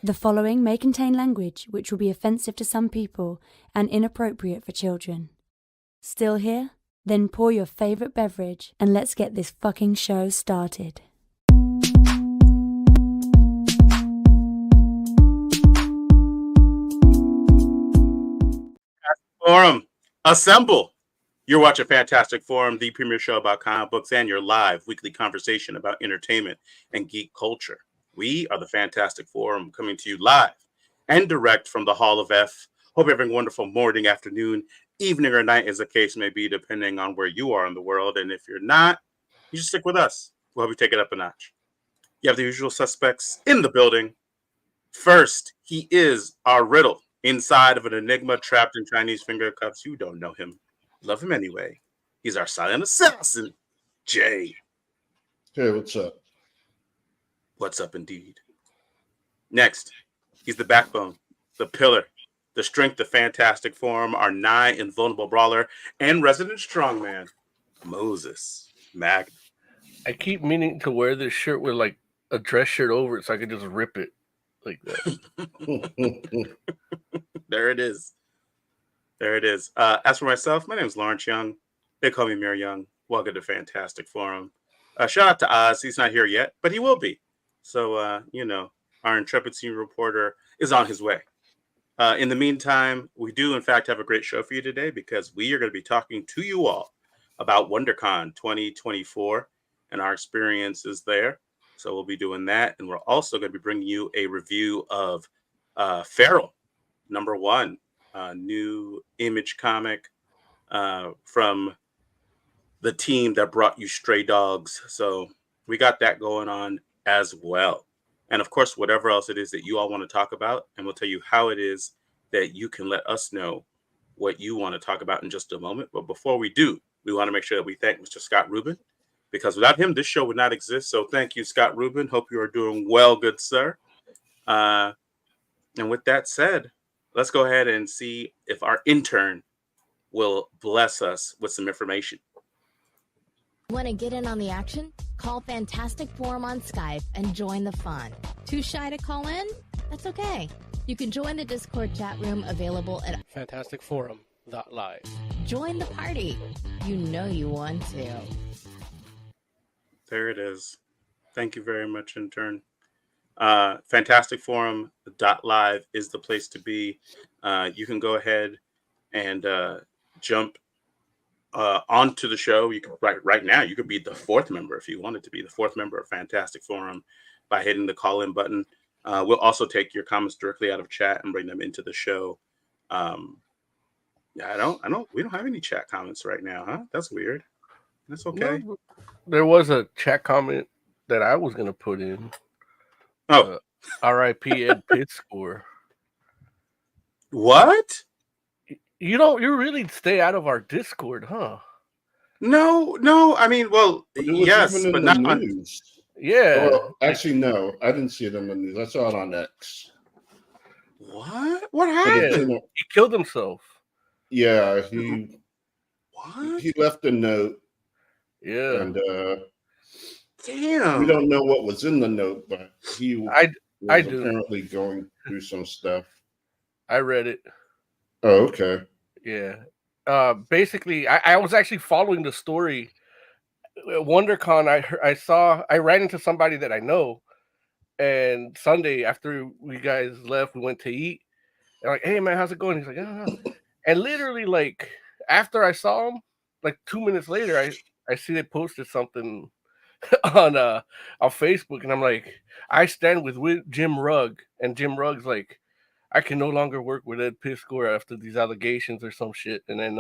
The following may contain language which will be offensive to some people and inappropriate for children. Still here? Then pour your favorite beverage and let's get this fucking show started. Forum, assemble. You're watching Fantastic Forum, the premier show about comic books and your live weekly conversation about entertainment and geek culture. We are the Fantastic Forum, coming to you live and direct from the Hall of F. Hope you're having a wonderful morning, afternoon, evening, or night, as the case may be, depending on where you are in the world. And if you're not, you just stick with us. We'll help you take it up a notch. You have the usual suspects in the building. First, he is our riddle inside of an enigma trapped in Chinese finger cuffs. You don't know him. Love him anyway. He's our silent assassin, Jay. Hey, what's up? What's up, indeed? Next, he's the backbone, the pillar, the strength of Fantastic Forum, our nigh invulnerable brawler, and resident strongman, Moses Magna. I keep meaning to wear this shirt with like a dress shirt over it so I can just rip it like that. There it is. There it is. As for myself, my name is Lawrence Young. They call me Mayor Young. Welcome to Fantastic Forum. Shout out to Oz. He's not here yet, but he will be. So, our intrepid senior reporter is on his way. In the meantime, we do, in fact, have a great show for you today because we are going to be talking to you all about WonderCon 2024 and our experiences there. So we'll be doing that. And we're also going to be bringing you a review of Feral, #1, new Image comic from the team that brought you Stray Dogs. So we got that going on as well. And of course, whatever else it is that you all want to talk about, and we'll tell you how it is that you can let us know what you want to talk about in just a moment. But before we do, we want to make sure that we thank Mr. Scott Rubin, because without him, this show would not exist. So thank you, Scott Rubin. Hope you are doing well, good sir. And with that said, let's go ahead and see if our intern will bless us with some information. Want to get in on the action? Call Fantastic Forum on Skype and join the fun. Too shy to call in? That's okay. You can join the Discord chat room available at FantasticForum.live. Join the party. You know you want to. There it is. Thank you very much, intern. FantasticForum.live is the place to be. You can go ahead and jump onto the show. You can right now. You could be the fourth member if you wanted to be the fourth member of Fantastic Forum by hitting the call-in button. We'll also take your comments directly out of chat and bring them into the show. We don't have any chat comments right now, huh? That's weird. That's okay. No, there was a chat comment that I was gonna put in. Oh, R.I.P. Ed Pitt score. What? You really stay out of our Discord, huh? No. I mean, well, yes, but not on news. Yeah. Well, actually, no. I didn't see it in the news. I saw it on X. What? What happened? Yeah. He killed himself. Yeah, What? he left a note. Yeah. And damn, we don't know what was in the note, but he was apparently going through some stuff. I read it. Oh, okay. Yeah. Basically, I was actually following the story. WonderCon, I ran into somebody that I know, and Sunday after we guys left, we went to eat. And like, hey man, how's it going? He's like, I don't know. And literally, like after I saw him, like 2 minutes later, I see they posted something on Facebook, and I'm like, I stand with Jim Rugg, and Jim Rugg's like, I can no longer work with Ed Piscore after these allegations or some shit. And then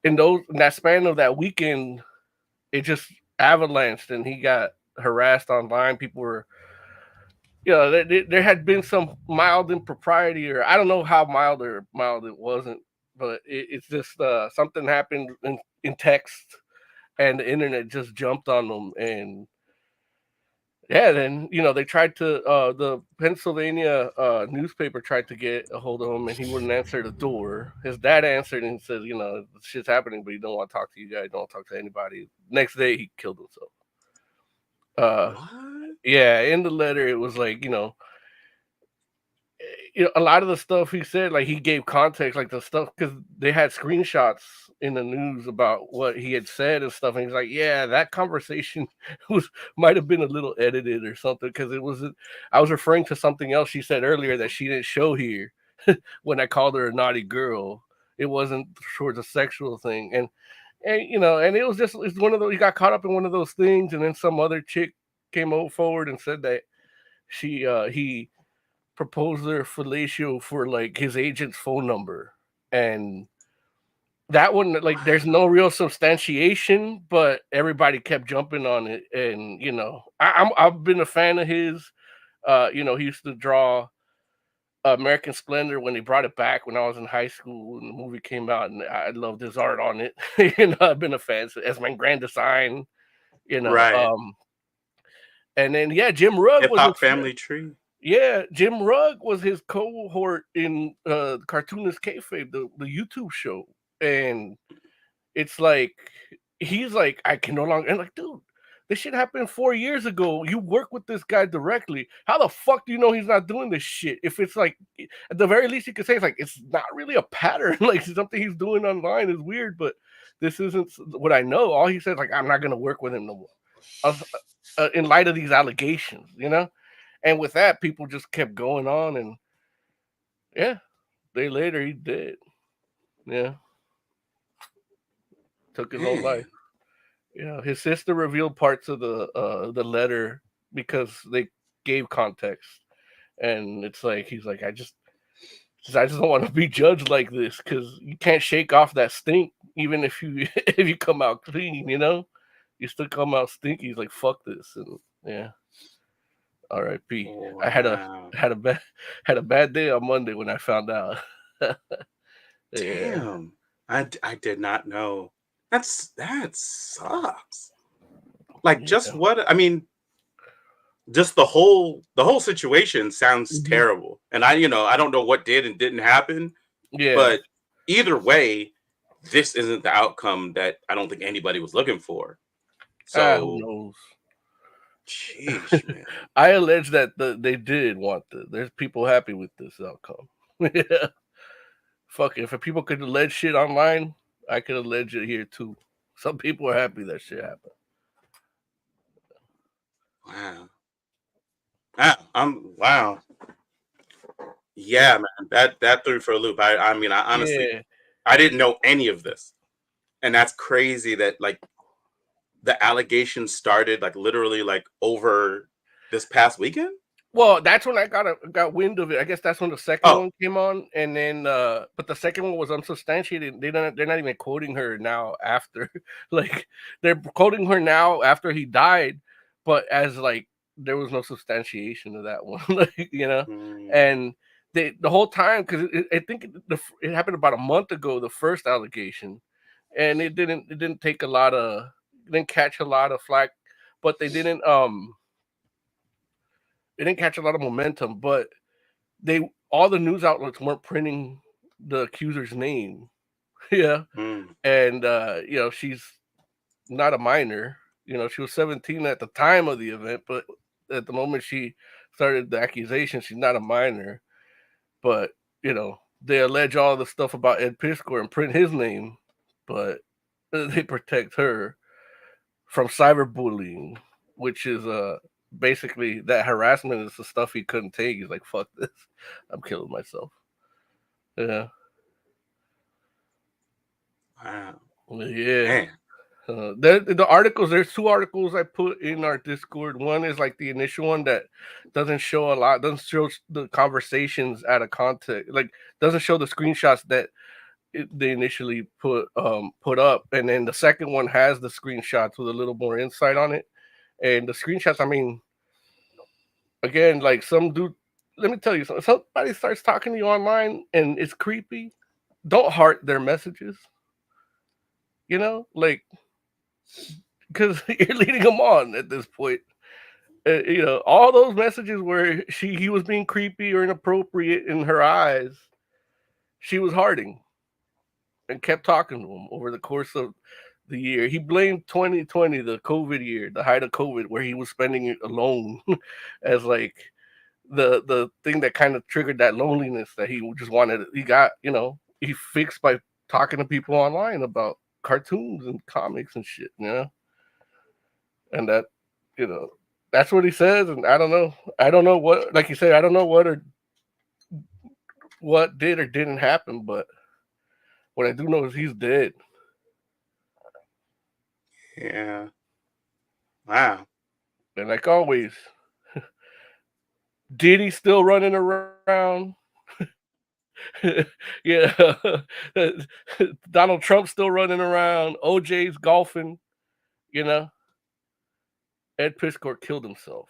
in that span of that weekend, it just avalanched, and he got harassed online. People were, there had been some mild impropriety, or I don't know how mild it wasn't, but it's just something happened in text, and the internet just jumped on them. And yeah, then they tried to the Pennsylvania newspaper tried to get a hold of him, and he wouldn't answer the door. His dad answered and says, shit's happening, but he don't want to talk to you guys, don't want to talk to anybody. Next day he killed himself. What? Yeah, in the letter it was like, a lot of the stuff he said, like he gave context, like the stuff because they had screenshots in the news about what he had said and stuff, and he's like, "Yeah, that conversation might have been a little edited or something because it wasn't. I was referring to something else she said earlier that she didn't show here when I called her a naughty girl. It wasn't towards a sexual thing, and and it was just it's one of those. He got caught up in one of those things, and then some other chick came forward and said that he proposed their fellatio for like his agent's phone number, and that one like there's no real substantiation, but everybody kept jumping on it, and I've been a fan of his. He used to draw American Splendor when they brought it back when I was in high school and the movie came out, and I loved his art on it. I've been a fan as my grand design, Right. And then Jim Rugg Hip was Hop Family Tree. Yeah, Jim Rugg was his cohort in Cartoonist Kayfabe, the YouTube show, and it's like he's like, I can no longer. And like, dude, this shit happened 4 years ago. You work with this guy directly. How the fuck do you know he's not doing this shit? If it's like, at the very least, you could say it's like it's not really a pattern. Like something he's doing online is weird, but this isn't what I know. All he said, like, I'm not gonna work with him no more. In light of these allegations, And with that, people just kept going on, and day later he did. Yeah, took his own life. Yeah, his sister revealed parts of the letter because they gave context, and it's like he's like, I just don't want to be judged like this because you can't shake off that stink, even if you if you come out clean, you still come out stinky. He's like, fuck this, and yeah. R.I.P. Wow. I had a bad day on Monday when I found out. Damn, I did not know. That sucks. Like, just what I mean, just the whole situation sounds terrible. And I don't know what did and didn't happen. Yeah. But either way, this isn't the outcome that I don't think anybody was looking for. So who knows? Jeez, man. I allege that they did want there's people happy with this outcome. Yeah. Fuck it. If people could allege shit online, I could allege it here too. Some people are happy that shit happened. Wow. Wow. Yeah, man. That threw for a loop. I mean, I honestly I didn't know any of this. And that's crazy that like the allegations started like literally like over this past weekend. Well, that's when I got wind of it. I guess that's when the second one came on, and then but the second one was unsubstantiated. They're not even quoting her now after, like they're quoting her now after he died, but as like there was no substantiation of that one, and the whole time because I think it happened about a month ago, the first allegation, and it didn't take a lot of. Didn't catch a lot of flack, but they didn't catch a lot of momentum. But all the news outlets weren't printing the accuser's name. Yeah. And she's not a minor. She was 17 at the time of the event, but at the moment she started the accusation, she's not a minor. But they allege all the stuff about Ed Piscor and print his name, but they protect her from cyberbullying, which is basically that harassment is the stuff he couldn't take. He's like, fuck this, I'm killing myself. Yeah. Wow. Yeah. The articles, there's 2 articles I put in our Discord. One is like the initial one that doesn't show doesn't show the conversations out of context, like doesn't show the screenshots that they initially put up, and then the second one has the screenshots with a little more insight on it. And the screenshots, I mean, again, like some dude, let me tell you something. Somebody starts talking to you online and it's creepy, don't heart their messages, like because you're leading them on at this point. All those messages where he was being creepy or inappropriate in her eyes, she was hearting and kept talking to him over the course of the year. He blamed 2020, the COVID year, the height of COVID, where he was spending it alone, as like the thing that kind of triggered that loneliness that he just wanted. He got, he fixed by talking to people online about cartoons and comics and shit, and that, that's what he says. And I don't know what, like you say, I don't know what did or didn't happen, but what I do know is he's dead. Yeah. Wow. And like always, Diddy still running around. Yeah. Donald Trump still running around. OJ's golfing, Ed Piscor killed himself.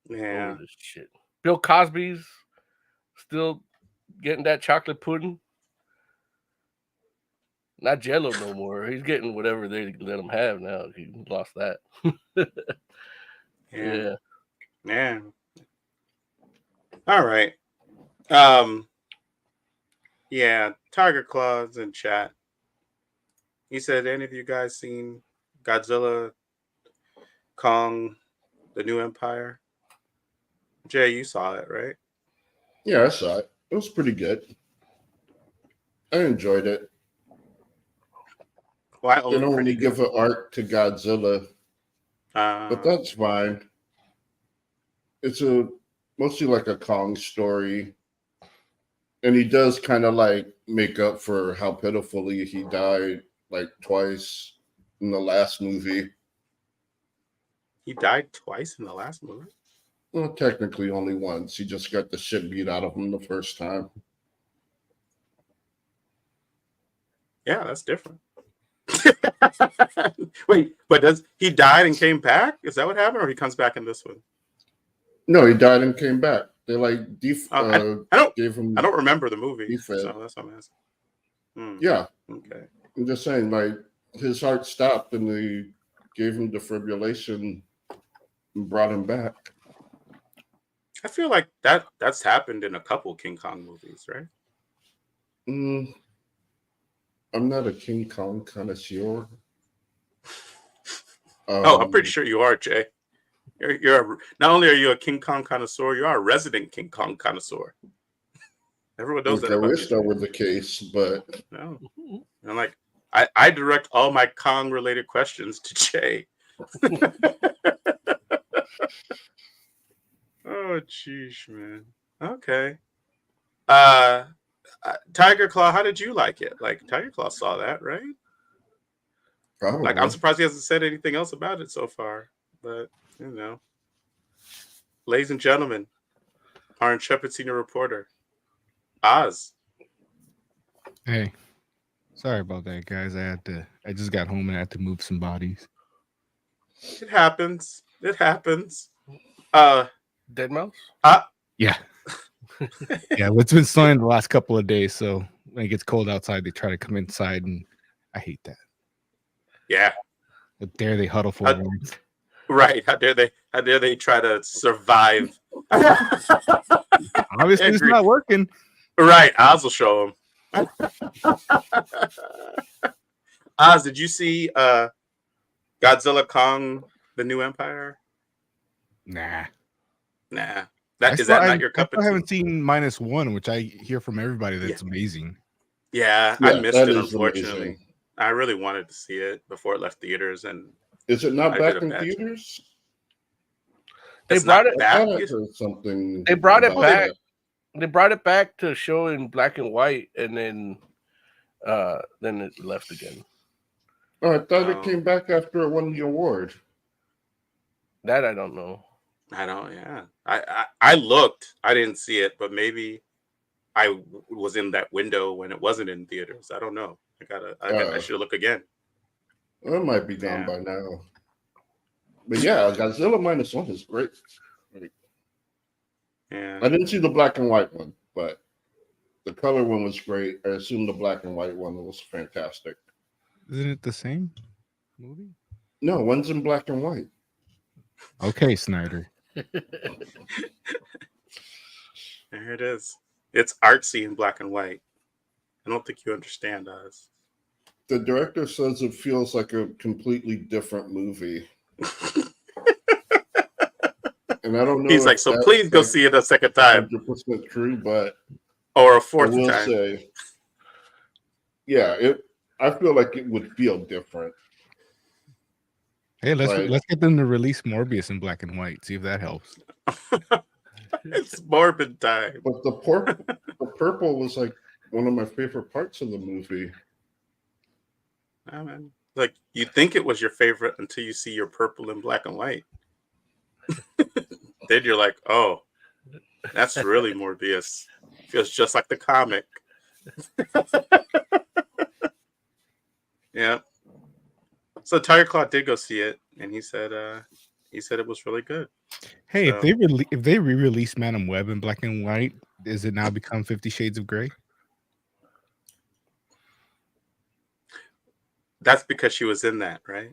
Yeah. Over this shit. Bill Cosby's still getting that chocolate pudding. Not Jello no more. He's getting whatever they let him have now. He lost that. Yeah. Yeah. Yeah. All right. Yeah, Tiger Claws in chat. He said, any of you guys seen Godzilla, Kong, The New Empire? Jay, you saw it, right? Yeah, I saw it. It was pretty good. I enjoyed it. Well, They don't really give an arc to Godzilla, but that's fine. It's mostly like a Kong story. And he does kind of like make up for how pitifully he died like twice in the last movie. He died twice in the last movie? Well, technically only once. He just got the shit beat out of him the first time. Yeah, that's different. Wait, but he died and came back? Is that what happened, or he comes back in this one? No, he died and came back. They like gave him. I don't remember the movie, so that's what I'm asking. Yeah. Okay. I'm just saying, like, his heart stopped and they gave him defibrillation and brought him back. I feel like that's happened in a couple King Kong movies, right? I'm not a King Kong connoisseur. I'm pretty sure you are, Jay. You're not only are you a King Kong connoisseur, you are a resident King Kong connoisseur. Everyone knows that. I wish that were the case, but no. I'm like, I direct all my Kong related questions to Jay. Oh, jeez, man. Okay. Tiger Claw, how did you like it? Like, Tiger Claw saw that, right? Probably. Like, I'm surprised he hasn't said anything else about it so far. But, ladies and gentlemen, our intrepid senior reporter, Oz. Hey, sorry about that, guys. I just got home and I had to move some bodies. It happens. Dead mouse? Yeah. Yeah, it's been snowing the last couple of days, so when it gets cold outside, they try to come inside, and I hate that. Yeah. How dare they huddle for warmth? Right. How dare they try to survive? Obviously, it's not working. Right. Oz will show them. Oz, did you see Godzilla Kong, The New Empire? Nah. Is that not your cup of tea? I haven't seen -1, which I hear from everybody that's amazing. Yeah, I missed it, unfortunately. Amazing. I really wanted to see it before it left theaters. And is it not back in theaters? They brought it back. Something. They brought it back. They brought it back to show in black and white, and then it left again. Oh, I thought it came back after it won the award. That I don't know. I don't. Yeah, I looked. I didn't see it, but maybe I was in that window when it wasn't in theaters. I don't know. I should look again. Well, it might be gone by now. But yeah, Godzilla -1 is great. Yeah. I didn't see the black and white one, but the color one was great. I assume the black and white one was fantastic. Isn't it the same movie? No, one's in black and white. Okay, Snyder. There it is. It's artsy in black and white. I don't think you understand, Oz. The director says it feels like a completely different movie. And And I don't know. He's like, so please go see it a second time. 100% true, but or a I fourth will time. say, yeah, I feel like it would feel different. Hey, let's get them to release Morbius in black and white. See if that helps. It's morbid time. But the purple was like one of my favorite parts of the movie. I mean, like you think it was your favorite until you see your purple in black and white. Then you're like, oh, that's really Morbius. Feels just like the comic. Yeah. So Tiger Claw did go see it, and he said it was really good. Hey, So, if they re-release Madam Web in black and white, does it now become 50 Shades of Grey? that's because she was in that, right?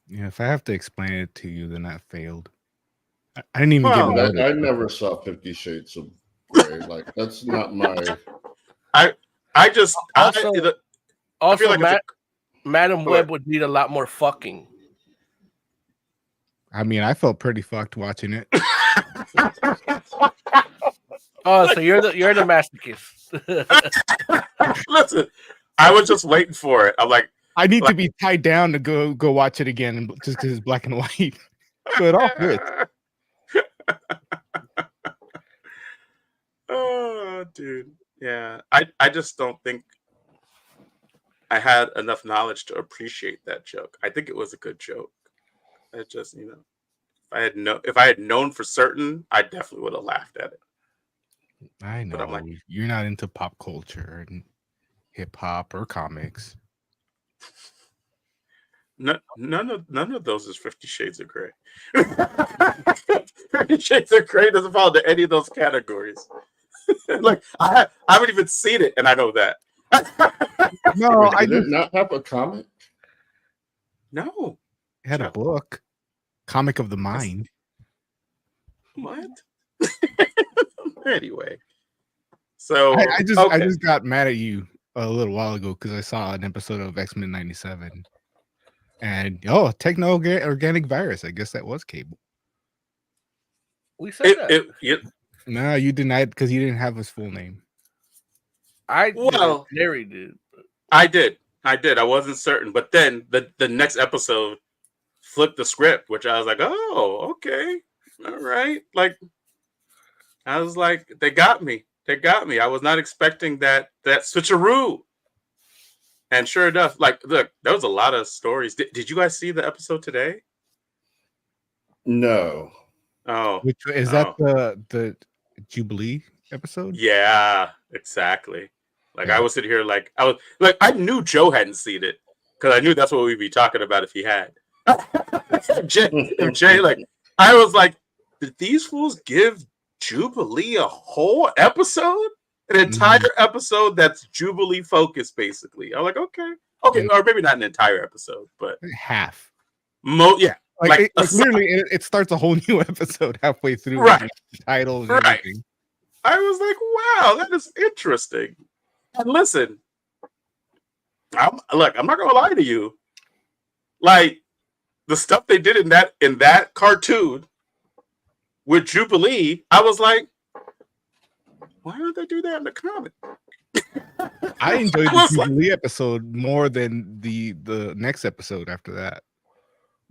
Yeah, if I have to explain it to you, then I failed. I didn't even give it. I never saw 50 Shades of Grey. Like that's not my. I just also I feel like Madam Web would need a lot more fucking. I mean, I felt pretty fucked watching it. Oh, so you're the masochist. Listen, I was just waiting for it. I'm like, I need to be tied down to go watch it again, just because it's black and white. So it all fits. Oh, dude. Yeah. I just don't think I had enough knowledge to appreciate that joke. I think it was a good joke. I just, if I had known for certain, I definitely would have laughed at it. I know. But I'm like, you're not into pop culture and hip hop or comics. None of those is 50 Shades of Grey. 50 Shades of Grey doesn't fall into any of those categories. Like I haven't even seen it, and I know that. No, I did not have a comic. No, it had a book, Comic of the Mind. What? Anyway, so I just got mad at you a little while ago because I saw an episode of X-Men '97, and techno organic virus. I guess that was Cable. We said that. No, you denied because you didn't have his full name. Larry did. I did. I wasn't certain, but then the next episode flipped the script, which I was like, oh, okay, all right. Like, I was like, they got me. I was not expecting that switcheroo. And sure enough, like, look, there was a lot of stories. Did you guys see the episode today? No. Oh, which is that the Jubilee episode? Yeah, exactly. Like I was sitting here, like I knew Joe hadn't seen it because I knew that's what we'd be talking about if he had. Jay, like I was like, did these fools give Jubilee a whole episode, an entire episode that's Jubilee focused, basically? I'm like, okay, or maybe not an entire episode, but half. Yeah. Like literally, it starts a whole new episode halfway through. Right. The title and everything. I was like, wow, that is interesting. And listen, I'm not gonna lie to you. Like the stuff they did in that cartoon with Jubilee, I was like, why don't they do that in the comic? I enjoyed the Jubilee episode more than the next episode after that.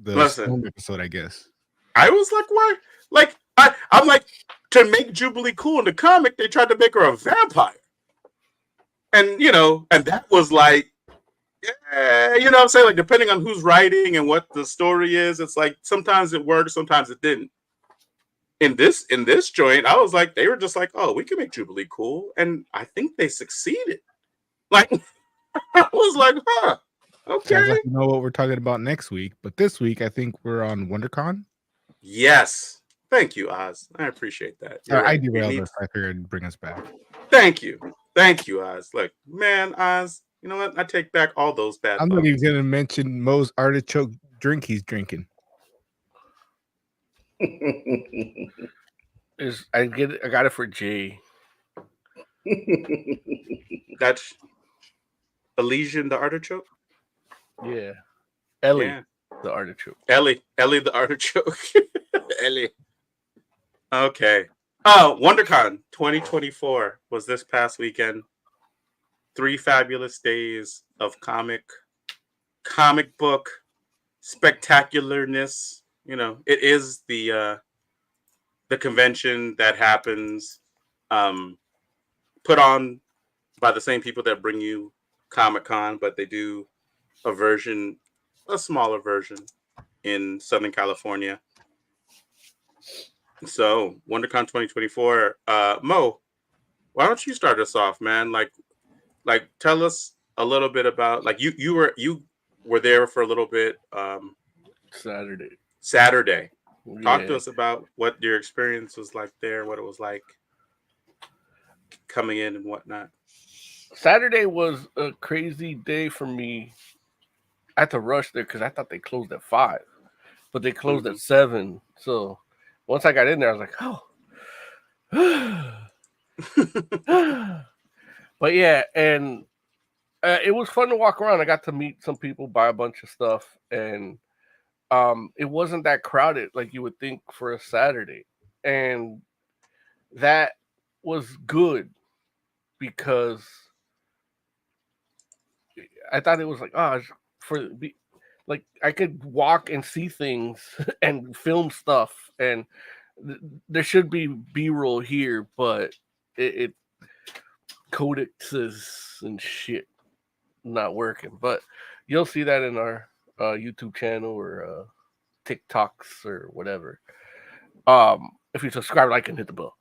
The Storm episode, I guess. I was like, why? Like, I'm like, to make Jubilee cool in the comic, they tried to make her a vampire. And, and that was like, yeah, what I'm saying? Like, depending on who's writing and what the story is, it's like, sometimes it worked, sometimes it didn't. In this joint, I was like, they were just like, oh, we can make Jubilee cool. And I think they succeeded. Like, I was like, huh. Okay. Sounds like you know what we're talking about next week, but this week I think we're on WonderCon. Yes, thank you, Oz. I appreciate that. I derailed us. I figured it'd bring us back. Thank you, Oz. Like, man, Oz, you know what? I take back all those bad. I'm not even going to mention Mo's artichoke drink he's drinking. I got it for Jay. That's Elysian the artichoke. Yeah, Ellie the artichoke. Ellie the artichoke. Ellie. Okay. Oh, WonderCon 2024 was this past weekend. 3 fabulous days of comic book spectacularness. You know, it is the convention that happens put on by the same people that bring you Comic-Con, but they do a smaller version in Southern California. So, WonderCon 2024, Mo, why don't you start us off, man? Like tell us a little bit about, like, you were there for a little bit Saturday. Talk to us about what your experience was like there, what it was like coming in and whatnot. Saturday was a crazy day for me. I had to rush there because I thought they closed at 5, but they closed at 7. So once I got in there, I was like, oh. But yeah, and it was fun to walk around. I got to meet some people, buy a bunch of stuff, and it wasn't that crowded like you would think for a Saturday. And that was good because I thought it was like, like I could walk and see things and film stuff, and there should be B-roll here, but it codexes and shit not working. But you'll see that in our YouTube channel or TikToks or whatever. If you subscribe, like, and hit the bell.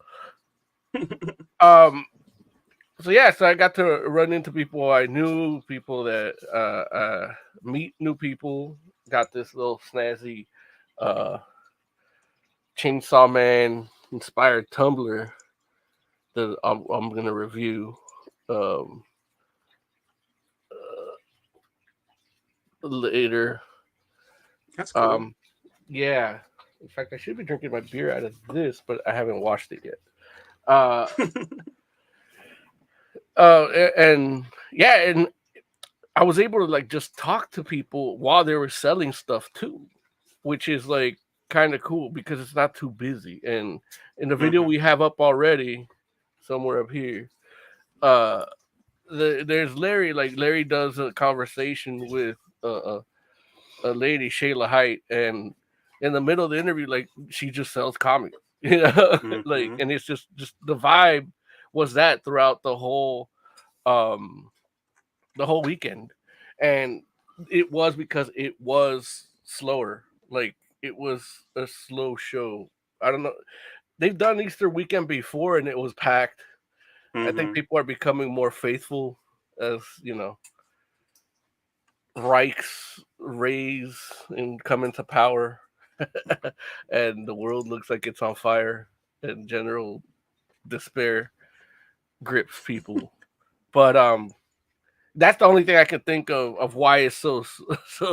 So I got to run into people I knew, people that meet new people. Got this little snazzy Chainsaw Man inspired tumbler that I'm gonna review later. That's cool. Yeah. In fact, I should be drinking my beer out of this, but I haven't washed it yet. And I was able to like just talk to people while they were selling stuff too, which is like kind of cool because it's not too busy. And in the video we have up already, somewhere up here, there's Larry. Like Larry does a conversation with a lady, Shayla Height, and in the middle of the interview, like she just sells comics, you know, like, and it's just the vibe was that throughout the whole weekend, and it was because it was slower. Like it was a slow show. I don't know. They've done Easter weekend before, and it was packed. I think people are becoming more faithful as, you know, Reichs raise and come into power, and the world looks like it's on fire, and general despair grips people. But that's the only thing I can think of why it's so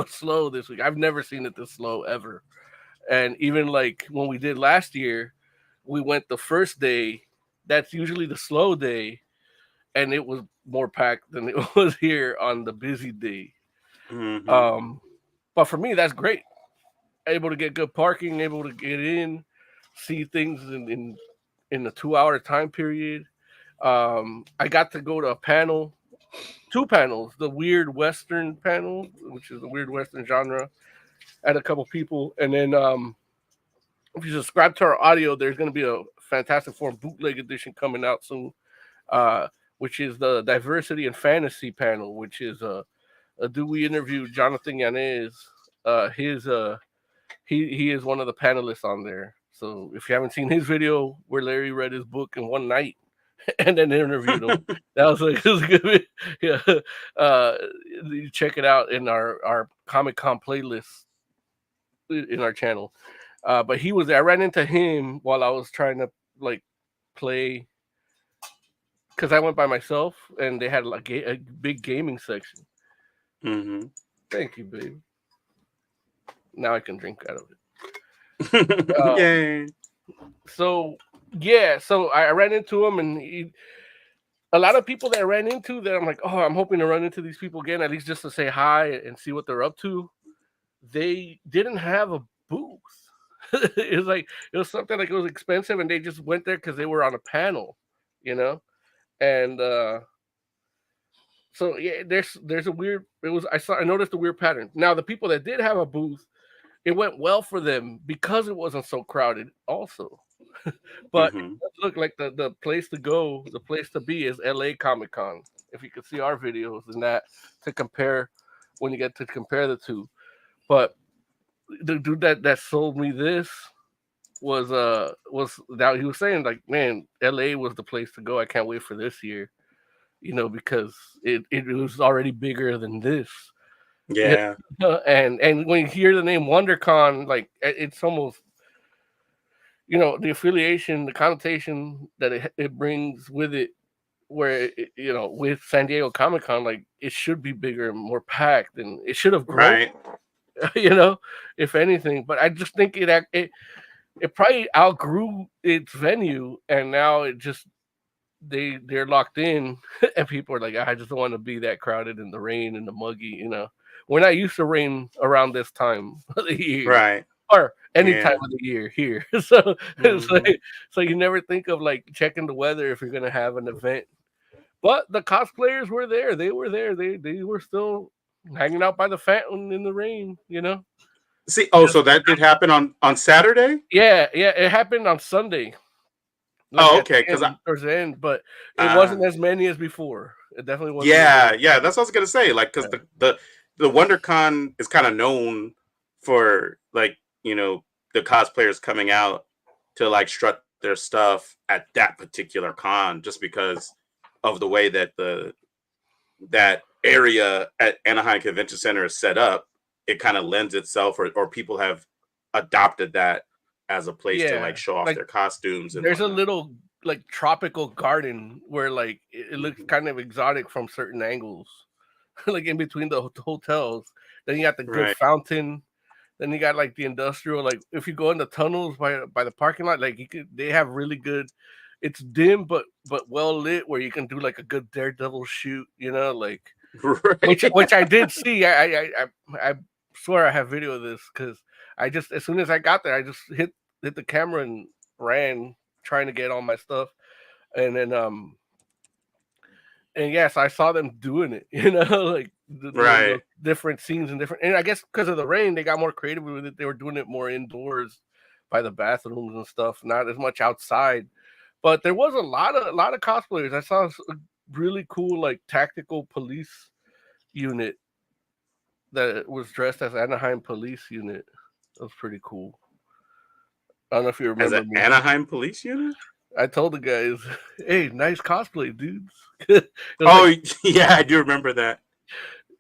slow this week. I've never seen it this slow ever. And even like when we did last year, we went the first day. That's usually the slow day, and it was more packed than it was here on the busy day. But for me, that's great. Able to get good parking, able to get in, see things in a 2-hour time period. I got to go to a panel, 2 panels, the Weird Western panel, which is the Weird Western genre. I had a couple people, and then if you subscribe to our audio, there's going to be a Fantastic Four bootleg edition coming out soon, which is the Diversity and Fantasy panel, which is do we interview Jonathan Yanez? He is one of the panelists on there. So if you haven't seen his video where Larry read his book in one night and then interviewed him, that was like, it was good. Yeah. You check it out in our Comic-Con playlist in our channel. But he was there. I ran into him while I was trying to like play, because I went by myself and they had like a big gaming section. Thank you, babe. Now I can drink out of it. Yay. So I ran into him, and a lot of people that I ran into that I'm like, oh, I'm hoping to run into these people again, at least just to say hi and see what they're up to. They didn't have a booth. It was like it was something like it was expensive, and they just went there because they were on a panel, you know. And so yeah, there's a weird. It was I noticed a weird pattern. Now the people that did have a booth, it went well for them because it wasn't so crowded. Also, but it Mm-hmm. does look like the place to go, the place to be is LA Comic Con. If you could see our videos and that to compare when you get to compare the two. But the dude that sold me this was that he was saying like, man, LA was the place to go. I can't wait for this year, because it was already bigger than this. Yeah. And when you hear the name WonderCon, like it's almost the affiliation, the connotation that it brings with it, where with San Diego Comic Con, like it should be bigger and more packed, and it should have grown, Right. if anything. But I just think it probably outgrew its venue, and now it just they're locked in, and people are like, I just don't want to be that crowded in the rain and the muggy. We're not used to rain around this time of the year, Right. or any Yeah. time of the year here. So it's Mhm. like, so you never think of like checking the weather if you're gonna have an event. But the cosplayers were there. They were there. They were still hanging out by the fountain in the rain. See, so that did happen on Saturday? Yeah, it happened on Sunday. Like Oh, at okay, the because end, towards the end, but it wasn't as many as before. It definitely wasn't. yeah, that's what I was gonna say. Like, because the WonderCon is kind of known for like the cosplayers coming out to like strut their stuff at that particular con, just because of the way that that area at Anaheim Convention Center is set up. It kind of lends itself, or people have adopted that as a place to like Yeah, show off like their costumes and there's a whatnot. little like tropical garden where like it looks kind of exotic from certain angles, like in between the hotels. Then you got the good Right. fountain. Then you got like the industrial. Like if you go in the tunnels by the parking lot, like they have really good. It's dim but well lit where you can do like a good daredevil shoot. Like Right. which I did see. I swear I have video of this because I just as soon as I got there, I just hit the camera and ran trying to get all my stuff, and then and yes, I saw them doing it. Like doing the Right. different scenes and I guess because of the rain, they got more creative with it. They were doing it more indoors by the bathrooms and stuff, not as much outside. But there was a lot of cosplayers. I saw a really cool like tactical police unit that was dressed as Anaheim police unit. That was pretty cool. I don't know if you As remember an me. Anaheim police unit? I told the guys, "Hey, nice cosplay, dudes." Oh, yeah, I do remember that.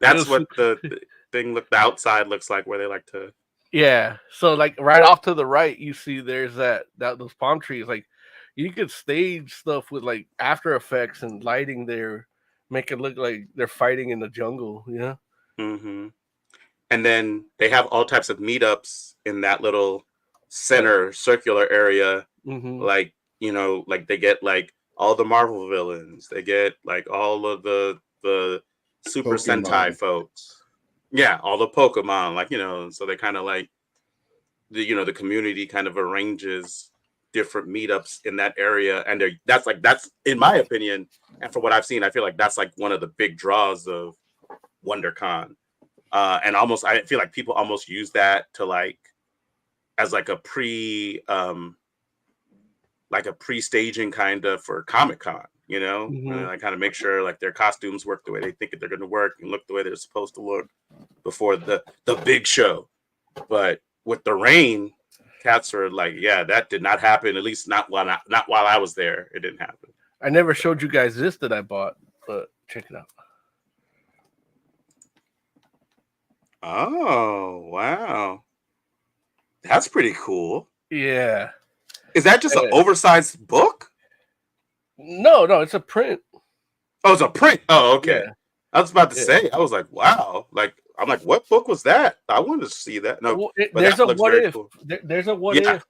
That's was, what the thing the outside looks like, where they like to. yeah. So like right off to the right, you see there's that those palm trees. Like you could stage stuff with like After Effects and lighting there, make it look like they're fighting in the jungle. Yeah. Mm-hmm. And then they have all types of meetups in that little center circular area. Mm-hmm. Like, like they get like all the Marvel villains. They get like all of the Super Pokemon. Sentai folks. Yeah, all the Pokemon. Like, so they kind of like the community kind of arranges different meetups in that area. And that's in my opinion, and from what I've seen, I feel like that's like one of the big draws of WonderCon. And almost I feel like people almost use that to like as like a pre-staging kind of for Comic-Con, Mm-hmm. and I kind of make sure like their costumes work the way they think they're going to work and look the way they're supposed to look before the big show. But with the rain, cats are like, yeah, that did not happen. At least not while I was there. It didn't happen. I never showed you guys this that I bought, but check it out. Oh, wow. That's pretty cool. Yeah. Is that just an oversized book? No, it's a print. Oh, it's a print. Oh, okay. Yeah. I was about to say, I was like, wow. Like, I'm like, what book was that? I wanted to see that. No, Well, but there's that a looks what very if. cool. There's a what if,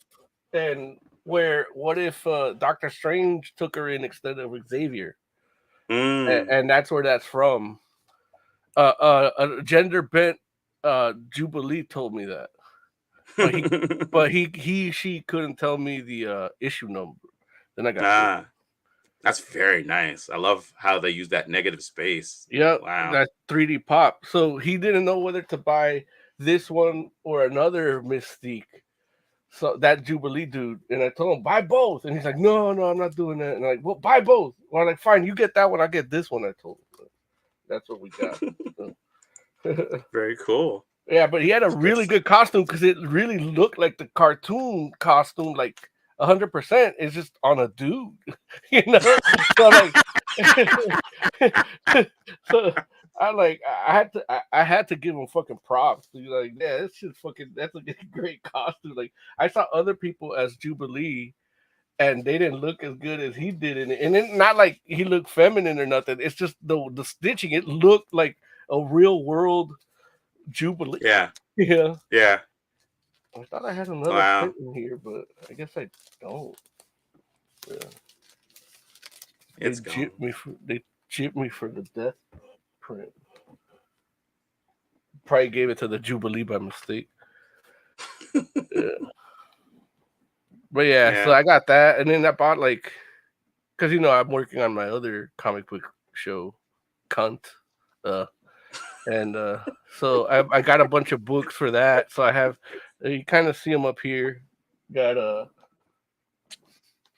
and what if Doctor Strange took her in instead of Xavier, and that's where that's from. A gender bent Jubilee told me that. but she couldn't tell me the issue number. Then I got that's very nice. I love how they use that negative space. Yep, Wow. that 3D pop. So he didn't know whether to buy this one or another Mystique. So that Jubilee dude, and I told him buy both, and he's like, no, I'm not doing that. And I'm like, well, buy both. Well, I'm like, fine, you get that one, I get this one. I told him. So that's what we got. Very cool. Yeah, but he had a really good costume because it really looked like the cartoon costume, like 100%. It's just on a dude, you know. So like, so I had to give him fucking props. To be like, yeah, this shit that's a great costume. Like I saw other people as Jubilee, and they didn't look as good as he did in it. And it's not like he looked feminine or nothing. It's just the stitching. It looked like a real world Jubilee. Yeah. I thought I had another print in here, but I guess I don't. Yeah. It's they chipped me for the death print. Probably gave it to the Jubilee by mistake. Yeah. But yeah, so I got that, and then I bought because I'm working on my other comic book show, Cunt, and so I got a bunch of books for that. So I have, you kind of see them up here. Got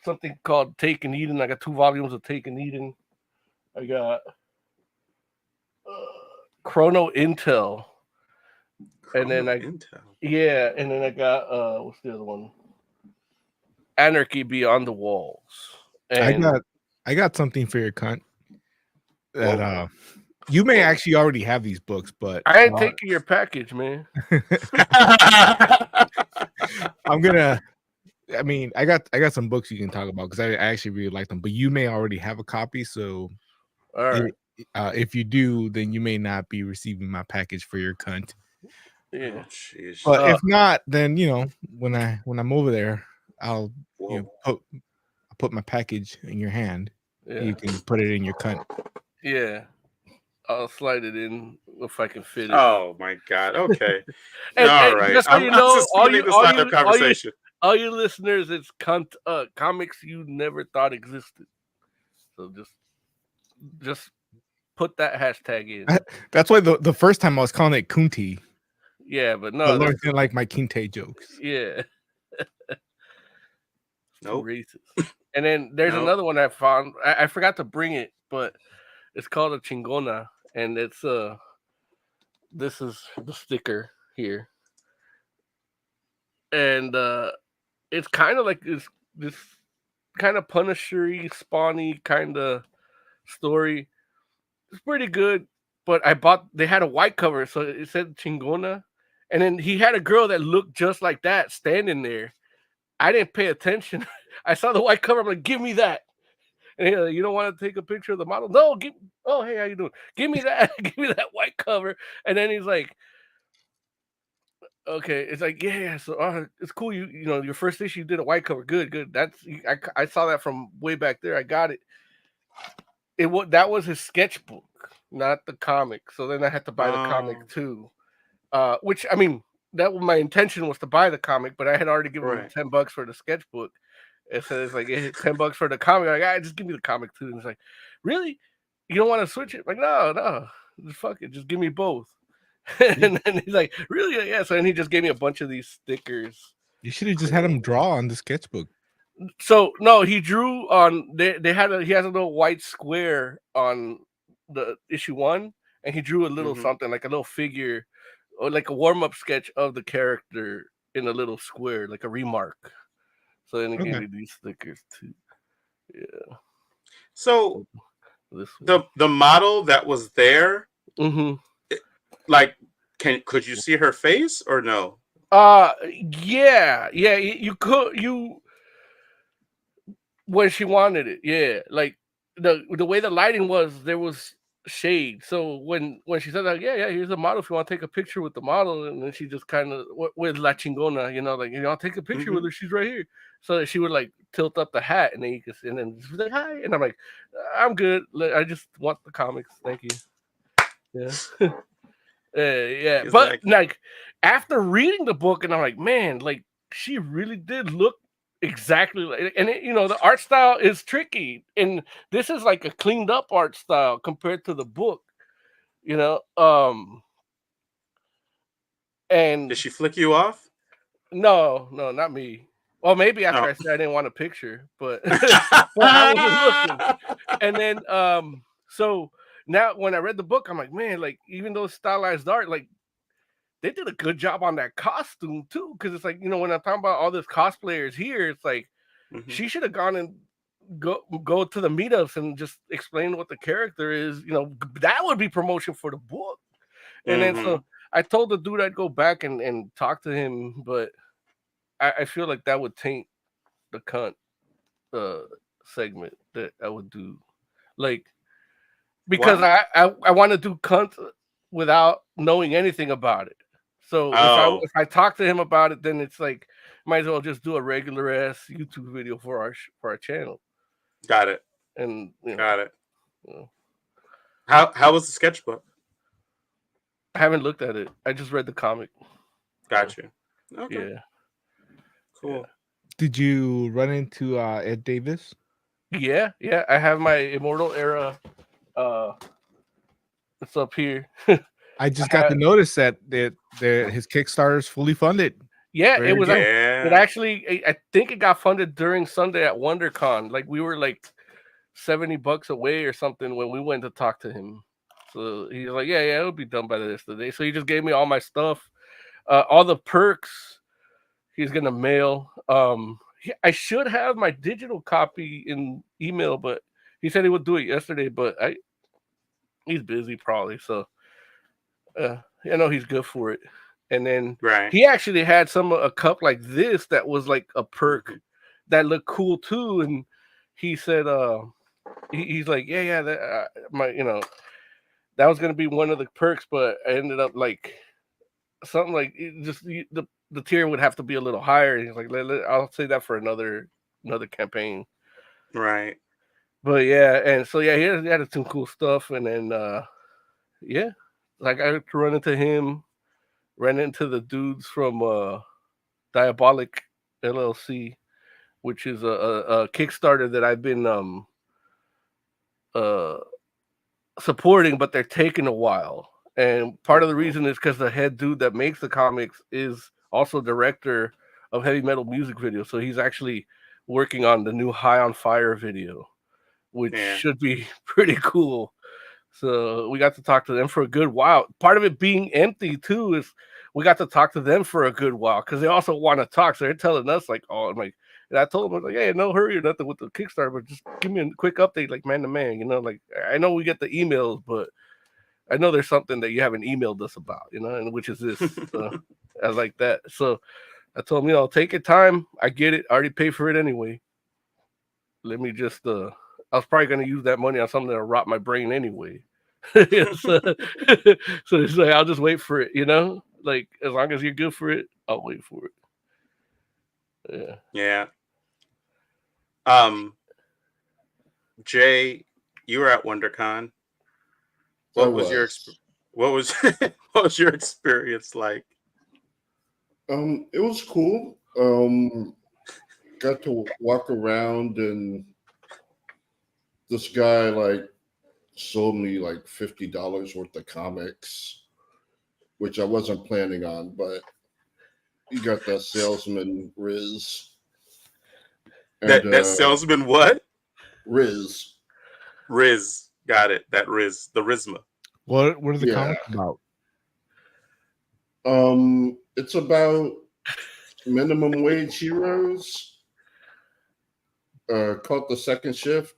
something called Taken Eden. I got 2 volumes of Taken Eden. I got Chrono Intel. And then I got what's the other one? Anarchy Beyond the Walls. And I got something for your cunt. That you may actually already have these books, but I ain't taking your package, man. I got some books you can talk about because I actually really like them, but you may already have a copy. So all right. If you do, then you may not be receiving my package for your cunt. Yeah. Oh, but if not, then when I'm over there, I'll put my package in your hand. Yeah. You can put it in your cunt. Yeah. I'll slide it in if I can fit it. Oh my god. Okay. All right. Just so you know, all you listeners, it's cunt comics you never thought existed. So just put that hashtag in. That's why the first time I was calling it Kunti. Yeah, but no. I learned to like my Kinte jokes. Yeah. Nope. Racist. And then there's another one I found. I forgot to bring it, but it's called a Chingona, and it's this is the sticker here, and it's kind of like this kind of Punisher-y, Spawny kind of story. It's pretty good, but they had a white cover, so it said Chingona, and then he had a girl that looked just like that standing there. I didn't pay attention. I saw the white cover. I'm like, give me that. And you don't want to take a picture of the model? No, oh, hey, how you doing? Give me that. Give me that white cover. And then he's like, okay. It's like, yeah. So it's cool. You know, your first issue you did a white cover. Good. I saw that from way back there. I got it. That was his sketchbook, not the comic. So then I had to buy the comic too. Which I mean, my intention was to buy the comic, but I had already given him $10 for the sketchbook. And so it's like $10 for the comic. I'm like, just give me the comic too. And it's like, really? You don't want to switch it? I'm like, no, just fuck it, just give me both. And then he's like, really? Yeah. So then he just gave me a bunch of these stickers. You should have just had him draw on the sketchbook. So no, he drew on. He has a little white square on the issue 1, and he drew a little something like a little figure, or like a warm-up sketch of the character in a little square, like a remark. So then he gave me these stickers too. Yeah. So the model that was there, could you see her face or no? Yeah. You could when she wanted it. Yeah, like the way the lighting was, there was shade. So when she said like, yeah, here's a model if you want to take a picture with the model, and then she just kind of with La Chingona, like, I'll take a picture with her, she's right here. So she would like tilt up the hat, and then you could, and then she was like, hi, and I'm like, I'm good, I just want the comics, thank you. Yeah. Yeah, He's but like after reading the book, and I'm like, man, like she really did look exactly like, and it, the art style is tricky, and this is like a cleaned up art style compared to the book, and did she flick you off? no, not me. Well, maybe after I said I didn't want a picture, but but I wasn't looking. And then so now when I read the book, I'm like, man, like even though it's stylized art, like they did a good job on that costume too. Cause it's like, when I'm talking about all this cosplayers here, it's like she should have gone and go to the meetups and just explain what the character is. That would be promotion for the book. And then so I told the dude I'd go back and talk to him, but I feel like that would taint the cunt segment that I would do. Like, because I want to do cunt without knowing anything about it. So if I talk to him about it, then it's like might as well just do a regular ass YouTube video for our channel. Got it. And got it. How was the sketchbook? I haven't looked at it. I just read the comic. Gotcha. Okay. Yeah. Cool. Yeah. Did you run into Ed Davis? Yeah. I have my Immortal Era. It's up here. I just got the notice that his Kickstarter is fully funded. Yeah, Very it was. good. It actually, I think it got funded during Sunday at WonderCon. Like we were like $70 away or something when we went to talk to him. So he's like, yeah, it'll be done by this today. So he just gave me all my stuff, all the perks. He's gonna mail. I should have my digital copy in email, but he said he would do it yesterday. But he's busy probably. So I know he's good for it. And then he actually had a cup like this that was like a perk that looked cool too. And he said, he's like, yeah, that that was gonna be one of the perks, but I ended up like something like the tier would have to be a little higher. And he's like, I'll say that for another campaign. Right. But yeah, and so yeah, he had some cool stuff, and then like I had to run into him. Ran into the dudes from Diabolic LLC, which is a Kickstarter that I've been supporting, but they're taking a while. And part of the reason is because the head dude that makes the comics is also director of heavy metal music videos. So he's actually working on the new High on Fire video, which should be pretty cool. So we got to talk to them for a good while. Part of it being empty too is we got to talk to them for a good while because they also want to talk. So they're telling us like, oh, I'm like, and I told them, I was like, hey, no hurry or nothing with the Kickstarter, but just give me a quick update, like man to man. Like I know we get the emails, but I know there's something that you haven't emailed us about, and which is this. I like that. So I told them, take your time. I get it. I already paid for it anyway. Let me just I was probably going to use that money on something that'll rot my brain anyway. So it's like, I'll just wait for it, like as long as you're good for it, I'll wait for it. Yeah. Jay, you were at WonderCon. What was your experience like? It was cool. Got to walk around, and this guy like sold me like $50 worth of comics, which I wasn't planning on, but you got that salesman Riz. And, that salesman what? Riz. Got it. That Riz, the Rizma. What are the comics about? It's about minimum wage heroes. Called The Second Shift.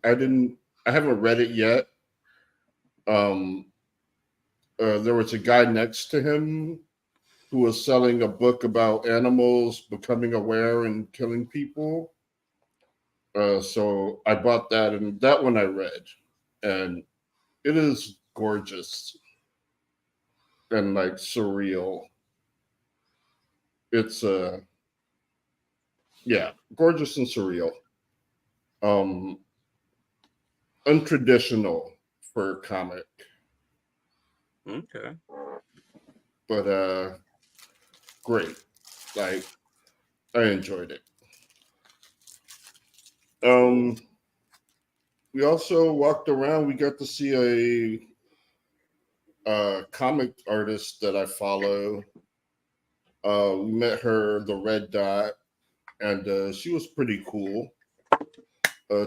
I haven't read it yet. There was a guy next to him who was selling a book about animals becoming aware and killing people. So I bought that, and that one I read, and it is gorgeous and like surreal. It's gorgeous and surreal. Untraditional for a comic. Okay. But great. Like, I enjoyed it. We also walked around. We got to see a comic artist that I follow. We met her, the Red Dot, and she was pretty cool.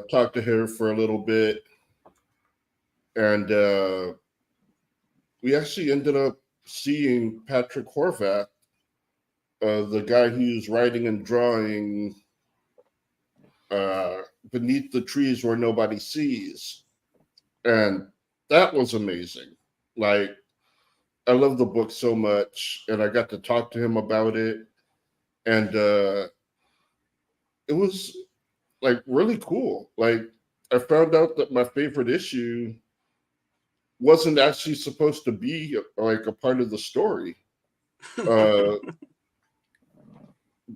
Talked to her for a little bit, and we actually ended up seeing Patrick Horvath, the guy who's writing and drawing Beneath the Trees Where Nobody Sees. And that was amazing. Like, I love the book so much, and I got to talk to him about it. And it was like really cool. Like, I found out that my favorite issue wasn't actually supposed to be like a part of the story.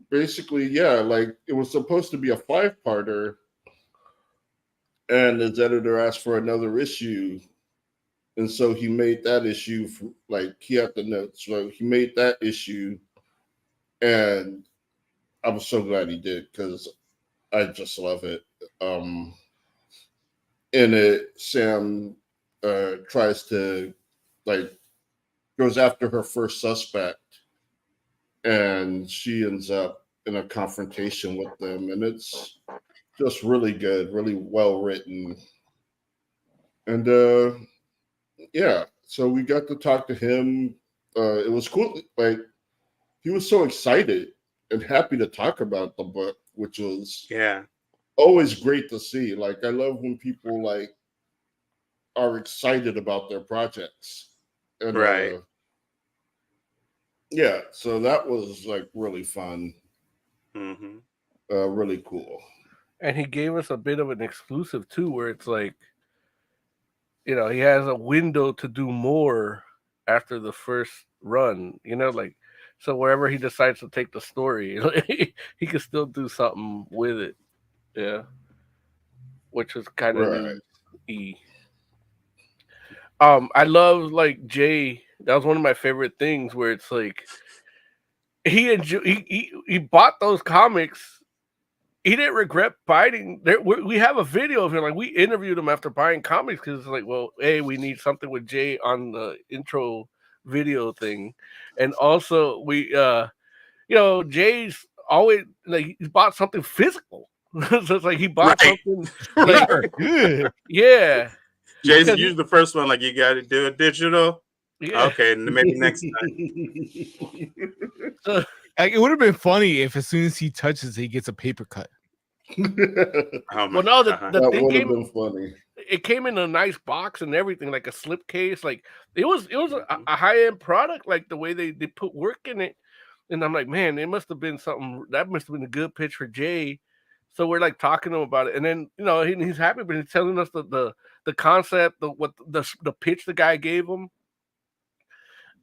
Basically, yeah, like it was supposed to be a 5-parter, and his editor asked for another issue, and so he made that issue. Like, he had the notes, so he made that issue, and I was so glad he did because I just love it. In it, Sam tries to, like, goes after her first suspect, and she ends up in a confrontation with them, and it's just really good, really well written. And yeah, so we got to talk to him. It was cool. Like, he was so excited and happy to talk about the book, which was always great to see. Like, I love when people like are excited about their projects. And right. Yeah, so that was like really fun. Mm-hmm. Really cool. And he gave us a bit of an exclusive too, where it's like, you know, he has a window to do more after the first run, you know, like, so wherever he decides to take the story, he can still do something with it. Yeah. Which was kind of neat. I love, like, Jay. That was one of my favorite things where it's like he bought those comics. He didn't regret buying. We have a video of him. Like, we interviewed him after buying comics because it's like, well, hey, we need something with Jay on the intro video thing, and also we, you know, Jay's always like he bought something physical. So it's like he bought something like good. Yeah. Jason, use the first one. Like, you got to do it digital. Yeah. Okay, maybe next time. Like, it would have been funny if as soon as he touches, he gets a paper cut. Oh my well, no, the that thing would have came. been funny. It came in a nice box and everything, like a slip case. Like, it was a high end product. Like, the way they put work in it, and I'm like, man, it must have been something. That must have been a good pitch for Jay. So we're like talking to him about it, and then, you know, he's happy, but he's telling us the concept, the pitch the guy gave him,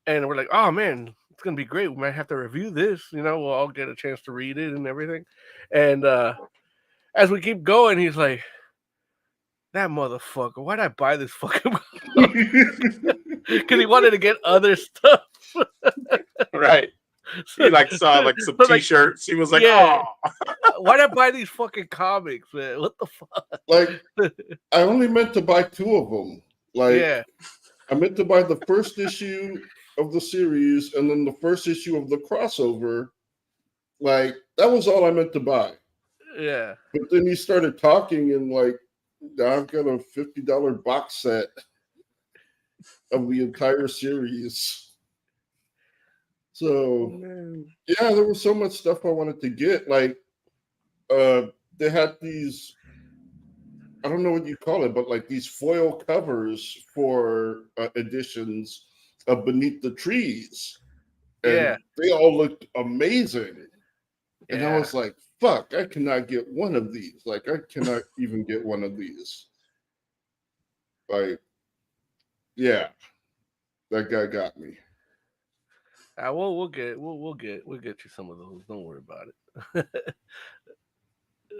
and we're like, oh man, it's gonna be great. We might have to review this. You know, we'll all get a chance to read it and everything. And as we keep going, he's like, that motherfucker, why'd I buy this fucking book? Because he wanted to get other stuff. Right. He like saw like some t-shirts. He was like, yeah. oh, why'd I buy these fucking comics, man? What the fuck? Like, I only meant to buy 2 of them. Like, yeah. I meant to buy the first issue of the series and then the first issue of the crossover. Like, that was all I meant to buy. Yeah. But then he started talking, and like, I've got a $50 box set of the entire series. So yeah, there was so much stuff I wanted to get. Like, they had these, I don't know what you call it, but like these foil covers for editions of Beneath the Trees. And they all looked amazing. And I was like, fuck, I cannot get one of these. Like, I cannot even get one of these. Like, yeah, that guy got me. We'll get you some of those. Don't worry about it.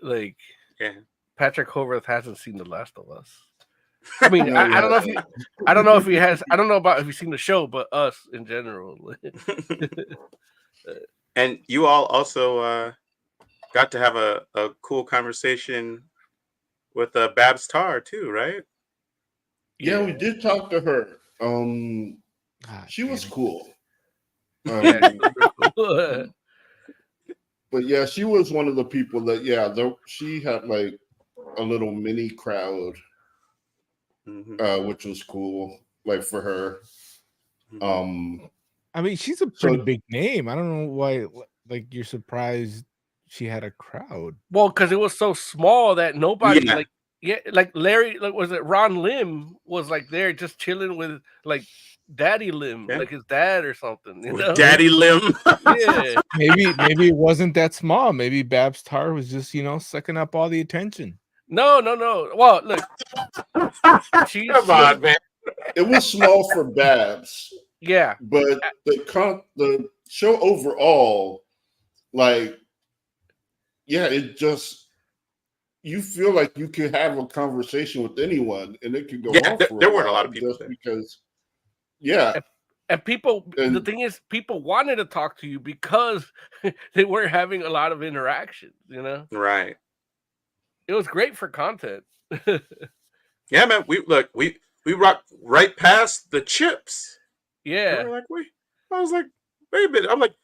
Like, Patrick Horvath hasn't seen The Last of Us. I mean, No, I don't know if yeah. I don't know if he has. I don't know about if you've seen the show, but us in general. And you all also got to have a cool conversation with Babs Tarr too, right? Yeah, we did talk to her. God She damn was it. cool. Yeah, Um, cool. but yeah, she was one of the people that she had like a little mini crowd, which was cool, like for her. I mean, she's a pretty big name. I don't know why, like, you're surprised she had a crowd. Well, because it was so small that nobody Yeah. like Larry, like was it Ron Lim was like there just chilling with like Daddy Lim, like his dad or something, you know? Daddy Lim. Yeah. Maybe it wasn't that small. Maybe Babs Tarr was just, sucking up all the attention. No. Well, look, Come on, man. It was small for Babs. Yeah, but the show overall, like, yeah, it just you feel like you could have a conversation with anyone, and it could go on for there weren't a lot of people just there. because, yeah. And the thing is, people wanted to talk to you because they were having a lot of interactions, you know? Right. It was great for content. Yeah, man. We rocked right past the chips. Yeah. And I was like, wait a minute. I'm like,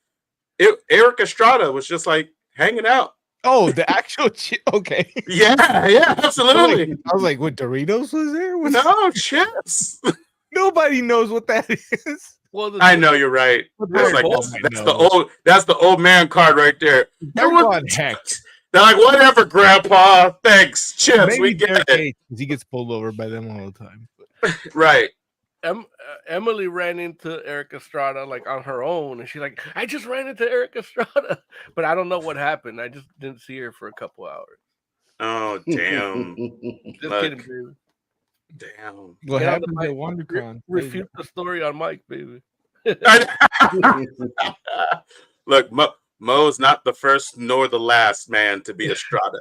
Eric Estrada was just like hanging out. Oh, the actual chip. Okay. Yeah, absolutely. I was like, what, Doritos was there? No, chips. Nobody knows what that is. Well, I know you're right. That's the old man card right there. Everyone heck. They're like, whatever, Grandpa. Thanks, chips. Maybe we get it. He gets pulled over by them all the time. Right. Emily ran into Eric Estrada like on her own, and she's like, "I just ran into Eric Estrada," but I don't know what happened. I just didn't see her for a couple hours. Oh damn! Just kidding, baby. Damn. What happened at WonderCon? Refute the story on Mike, baby. Look, Mo's not the first nor the last man to be Estrada.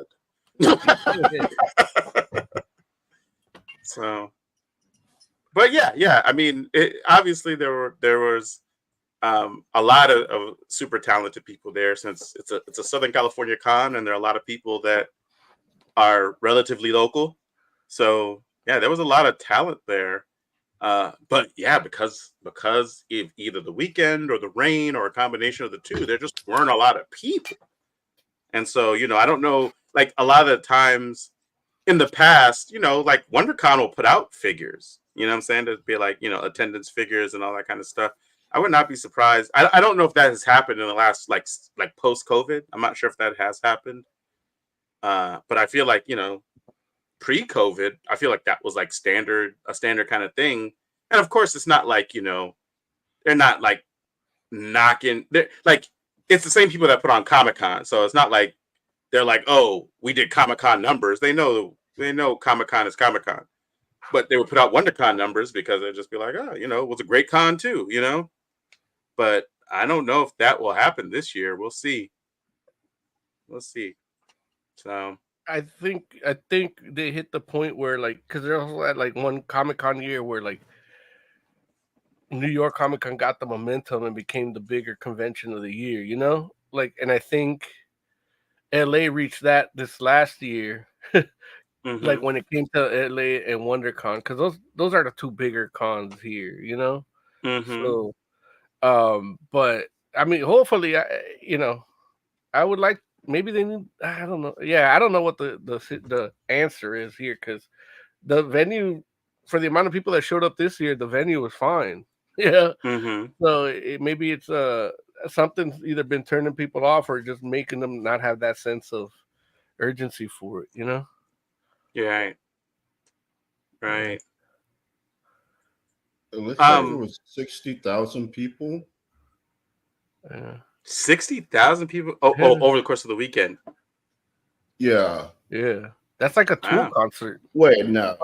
So, but yeah. I mean, obviously there was a lot of super talented people there, since it's a Southern California con, and there are a lot of people that are relatively local. So yeah, there was a lot of talent there. But yeah, because of either the weekend or the rain or a combination of the two, there just weren't a lot of people. And so, I don't know, like a lot of the times in the past, like WonderCon will put out figures, you know what I'm saying? To be like, attendance figures and all that kind of stuff. I would not be surprised. I don't know if that has happened in the last, like post-COVID. I'm not sure if that has happened. But I feel like, pre-COVID, I feel like that was like a standard kind of thing. And of course, it's not like, they're not like knocking, they're like, it's the same people that put on Comic-Con. So it's not like they're like, oh, we did Comic-Con numbers. They know Comic-Con is Comic-Con. But they would put out WonderCon numbers because they'd just be like, oh, it was a great con too, But I don't know if that will happen this year. We'll see. So I think they hit the point where, like, because they're also at like one Comic-Con year where like New York Comic-Con got the momentum and became the bigger convention of the year, like, and I think LA reached that this last year. Like when it came to LA and WonderCon, because those are the two bigger cons here, So, but I mean, hopefully, I would like, maybe they need, I don't know. Yeah, I don't know what the answer is here, because the venue, for the amount of people that showed up this year, the venue was fine. Yeah. So maybe it's something's either been turning people off or just making them not have that sense of urgency for it, Yeah. Right. It looks like it was 60,000 people. Yeah. 60,000 people over the course of the weekend. Yeah. Yeah. That's like a Tool concert. Wait, no.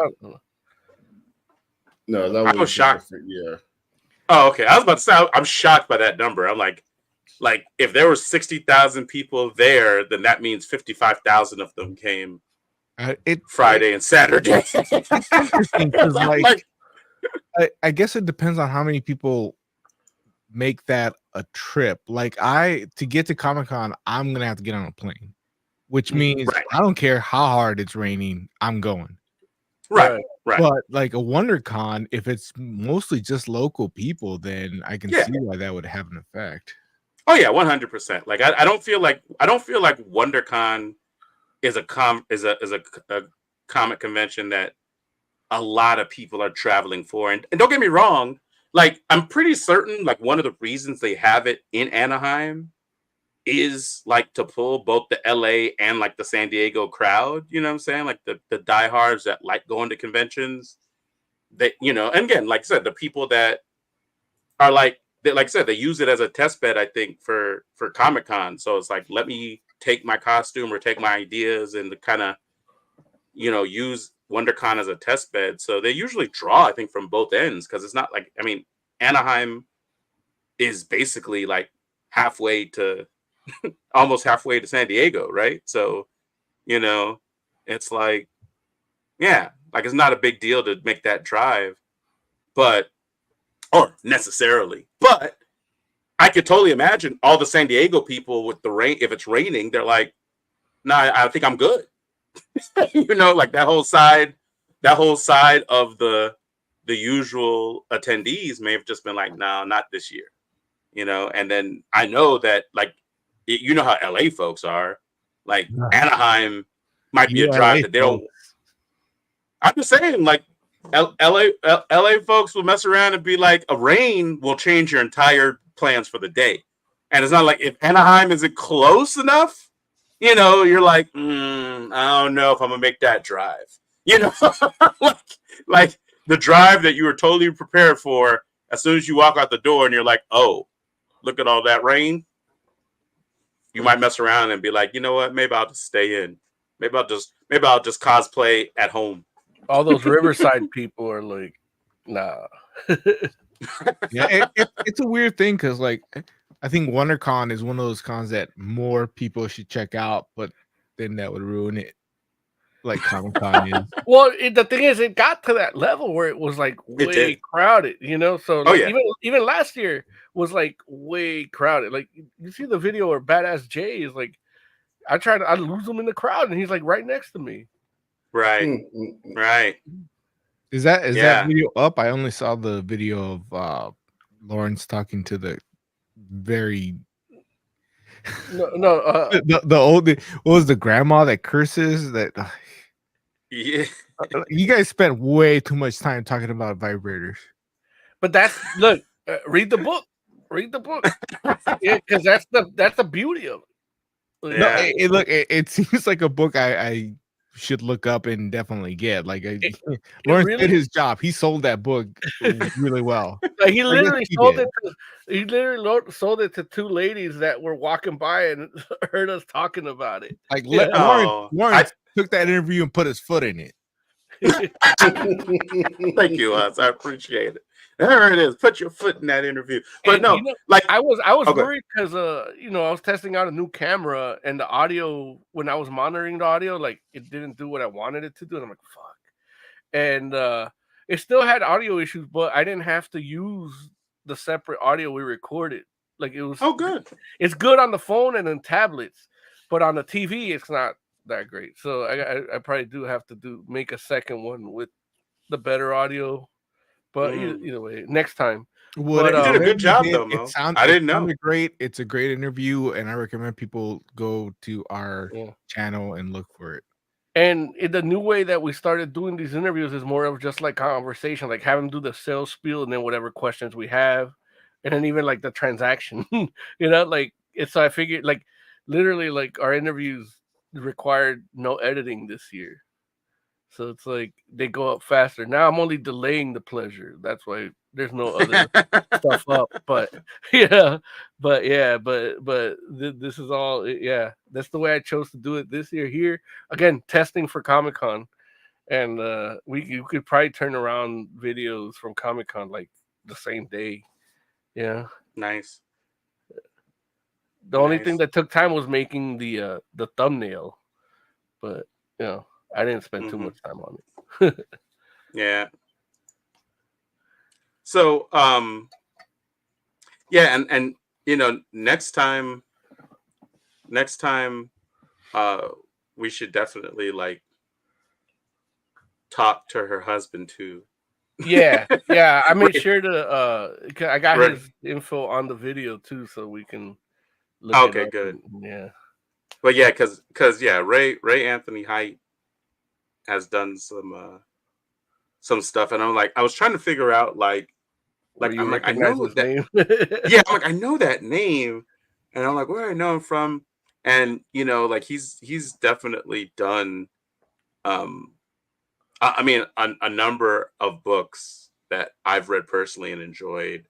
No, that was shocked. Yeah. Oh, okay. I was about to say, I'm shocked by that number. I'm like if there were 60,000 people there, then that means 55,000 of them came Friday and Saturday. Like, I guess it depends on how many people make that a trip. Like to get to Comic-Con, I'm gonna have to get on a plane, which means I don't care how hard it's raining, I'm going. Right. But like a WonderCon, if it's mostly just local people, then I can see why that would have an effect. Oh yeah, 100%. Like I don't feel like WonderCon is a comic convention that a lot of people are traveling for. And don't get me wrong, like I'm pretty certain like one of the reasons they have it in Anaheim is like to pull both the LA and like the San Diego crowd, you know what I'm saying? Like the diehards that like going to conventions. That, you know, and again, like I said, the people that are like I said, they use it as a test bed, I think, for Comic-Con. So it's like, let me take my costume or take my ideas and kind of, you know, use WonderCon as a test bed. So they usually draw, I think, from both ends, because it's not like, I mean, Anaheim is basically like halfway to almost halfway to San Diego, right? So, you know, it's like, yeah, like it's not a big deal to make that drive, or necessarily, but I could totally imagine all the San Diego people with the rain. If it's raining, they're like, "Nah, I think I'm good." You know, like that whole side of the usual attendees may have just been like, "No, not this year." You know, and then I know that, like, you know how LA folks are. Like Anaheim might be a drive that they don't. I'm just saying, like, LA folks will mess around and be like, a rain will change your entire plans for the day. And it's not like, if Anaheim isn't close enough, you know, you're like, I don't know if I'm gonna make that drive. You know, like the drive that you were totally prepared for. As soon as you walk out the door and you're like, oh, look at all that rain. You might mess around and be like, you know what? Maybe I'll just stay in. Maybe I'll just cosplay at home. All those Riverside people are like, nah. Yeah, it's a weird thing because, like, I think WonderCon is one of those cons that more people should check out, but then that would ruin it. Like Comic-Con is. Well, the thing is, it got to that level where it was like way crowded, you know. So like, even last year was like way crowded. Like you see the video where Badass Jay is like, I lose him in the crowd, and he's like right next to me. Right. Right. Is that video up? I only saw the video of Lawrence talking to the very the old, what was the grandma that curses that. Yeah. You guys spent way too much time talking about vibrators. But that's look, read the book. Read the book. Yeah, because that's the beauty of it. Yeah. No, it seems like a book I should look up and definitely get. Like Lawrence did his job. He sold that book really well. Like he literally sold it to two ladies that were walking by and heard us talking about it. Like Lawrence took that interview and put his foot in it. Thank you, Us. I appreciate it. There it is. Put your foot in that interview. But and, no, you know, like I was worried because I was testing out a new camera and the audio, when I was monitoring the audio, like it didn't do what I wanted it to do. And I'm like, fuck. And it still had audio issues, but I didn't have to use the separate audio we recorded. Like it was good. It's good on the phone and in tablets, but on the TV it's not that great. So I probably do have to make a second one with the better audio. But either way, next time. Well, you did a good job, though, Mo. I didn't know. Great. It's a great interview, and I recommend people go to our channel and look for it. And the new way that we started doing these interviews is more of just like conversation, like have them do the sales spiel and then whatever questions we have, and then even like the transaction, like it's. So I figured, like, literally, like our interviews required no editing this year. So it's like they go up faster. Now I'm only delaying the pleasure. That's why there's no other stuff up. But this is all. That's the way I chose to do it this year. Here again, testing for Comic-Con, and you could probably turn around videos from Comic-Con like the same day. Yeah, nice. The only thing that took time was making the thumbnail, but I didn't spend too much time on it. Yeah. So, yeah, and next time, we should definitely like talk to her husband too. Yeah. I made sure to I got Right. his info on the video too, so we can look it Okay, up. good. Yeah. But yeah, because Ray Anthony Height has done some stuff, and I was trying to figure out like Where you I'm like I recognize know his that name. yeah, I'm like I know that name, and I'm like where do I know him from, and like he's definitely done I mean a number of books that I've read personally and enjoyed,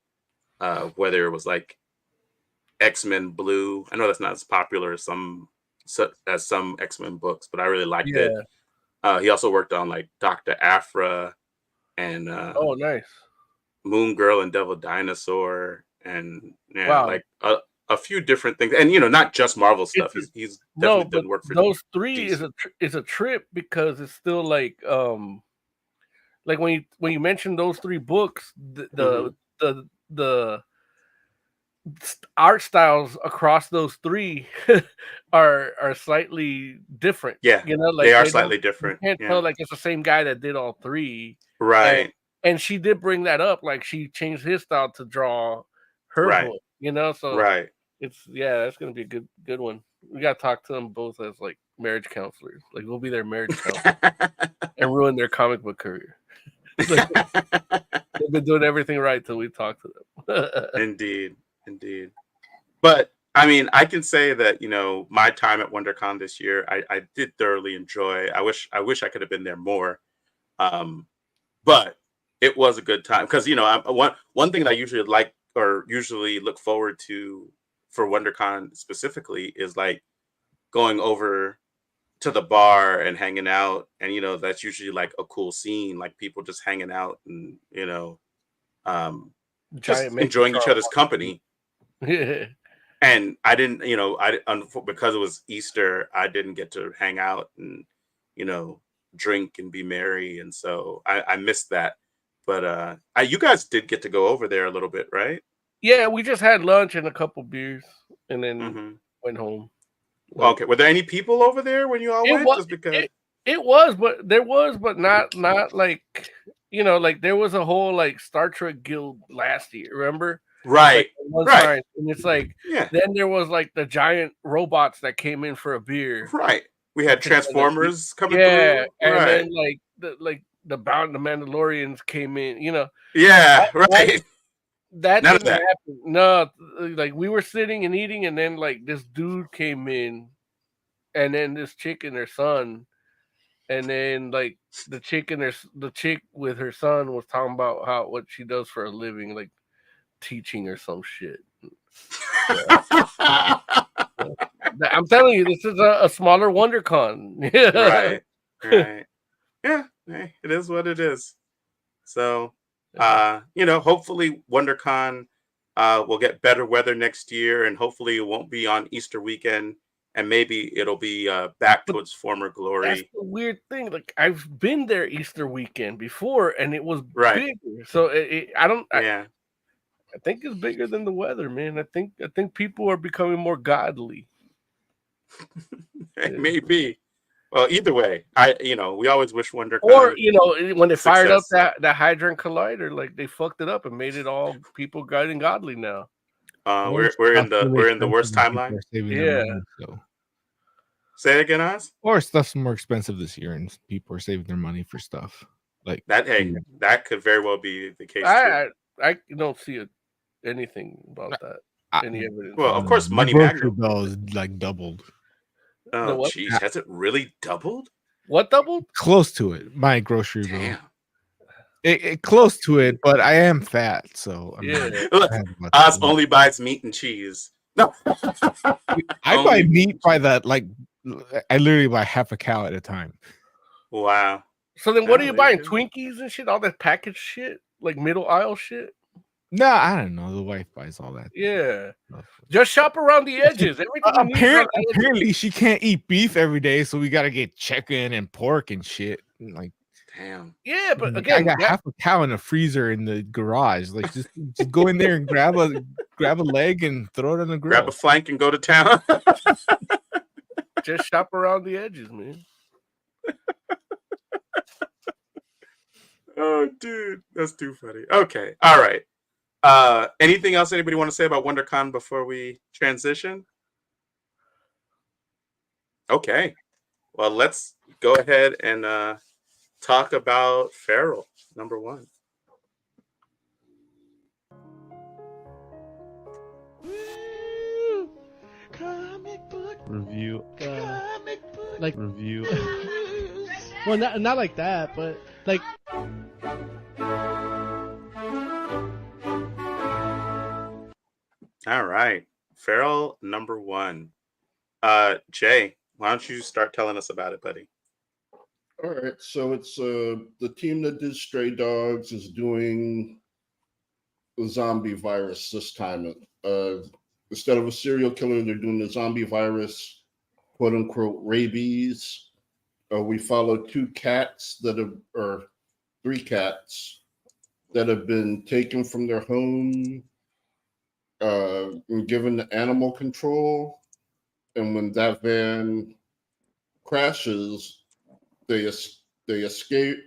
whether it was like X-Men Blue. I know that's not as popular as some X-Men books, but I really liked it. Yeah. He also worked on like Dr. Aphra and Oh, nice. Moon Girl and Devil Dinosaur, and yeah, Wow. like a few different things, and not just Marvel stuff. It's He's no, definitely but done work for those three DC. is a trip because it's still like when you mention those three books, the art styles across those three are slightly different. Yeah, Like they are they don't slightly you different. can't Yeah, tell like it's the same guy that did all three. And right, and she did bring that up, like she changed his style to draw her right, book, so right. that's gonna be a good one. We gotta talk to them both as like marriage counselors. Like we'll be their marriage counselor and ruin their comic book career. They've been doing everything right till we talk to them. Indeed. But I mean, I can say that my time at WonderCon this year, I did thoroughly enjoy. I wish I could have been there more, but it was a good time because one thing that I usually like or usually look forward to for WonderCon specifically is like going over to the bar and hanging out, and that's usually like a cool scene, like people just hanging out and just Giant enjoying each Megatron. other's company. And I didn't, because it was Easter, I didn't get to hang out and, drink and be merry. And so I missed that. But you guys did get to go over there a little bit, right? Yeah, we just had lunch and a couple beers and then went home. Okay. Were there any people over there when you all went? Just because it was, but there was, but not like like there was a whole like Star Trek guild last year, remember? Right. Like one Right. sign, and it's like then there was like the giant robots that came in for a beer. Right. We had Transformers coming through. And right. Then like the Mandalorians came in, Yeah, right. That didn't happen. No, like we were sitting and eating, and then like this dude came in, and then this chick and her son, and then like the chick with her son was talking about what she does for a living, like teaching or some shit. I'm telling you, this is a smaller WonderCon. Right. Yeah, it is what it is. So, hopefully WonderCon will get better weather next year, and hopefully it won't be on Easter weekend, and maybe it'll be back to its former glory. That's the weird thing. Like I've been there Easter weekend before, and it was bigger. So I think it's bigger than the weather, man. I think people are becoming more godly. Maybe. Well, either way, we always wish WonderCon. Or when they fired up that Hadron Collider, like they fucked it up and made it all people getting godly now. We're in the worst timeline. Yeah. Money, so. Say it again, Oz? Or stuff's more expensive this year, and people are saving their money for stuff like that. Hey, that could very well be the case. I don't see anything about that. Any evidence? Well, of course, money grocery bill is like doubled. Oh, geez, has it really doubled? What doubled? Close to it. My grocery bill. It close to it, but I am fat, so Look, Oz only buys meat and cheese. No, I buy meat by that. Like, I literally buy half a cow at a time. Wow. So then, what are you buying? Twinkies and shit, all that packaged shit, like middle aisle shit. No, I don't know. The wife buys all that. Yeah. stuff. Just shop around the edges. Everything you need is on the edges. Apparently, she can't eat beef every day, so we gotta get chicken and pork and shit. And like, Damn. Yeah, but I again, got half a cow in the freezer in the garage. Like, just go in there and grab a leg and throw it on the grill. Grab a flank and go to town. just shop around the edges, man. Oh, dude, that's too funny. Okay, all right. Anything else anybody want to say about WonderCon before we transition? Okay, well, let's go ahead and talk about Feral #1. Comic book review. comic book Like review. well, not like that, but like All right, Feral #1. Jay, why don't you start telling us about it, buddy? All right, so it's the team that did Stray Dogs is doing the zombie virus this time. Instead of a serial killer, they're doing the zombie virus, quote unquote rabies. We follow 2 cats that have, or 3 cats that have been taken from their home and given animal control. And when that van crashes, they escape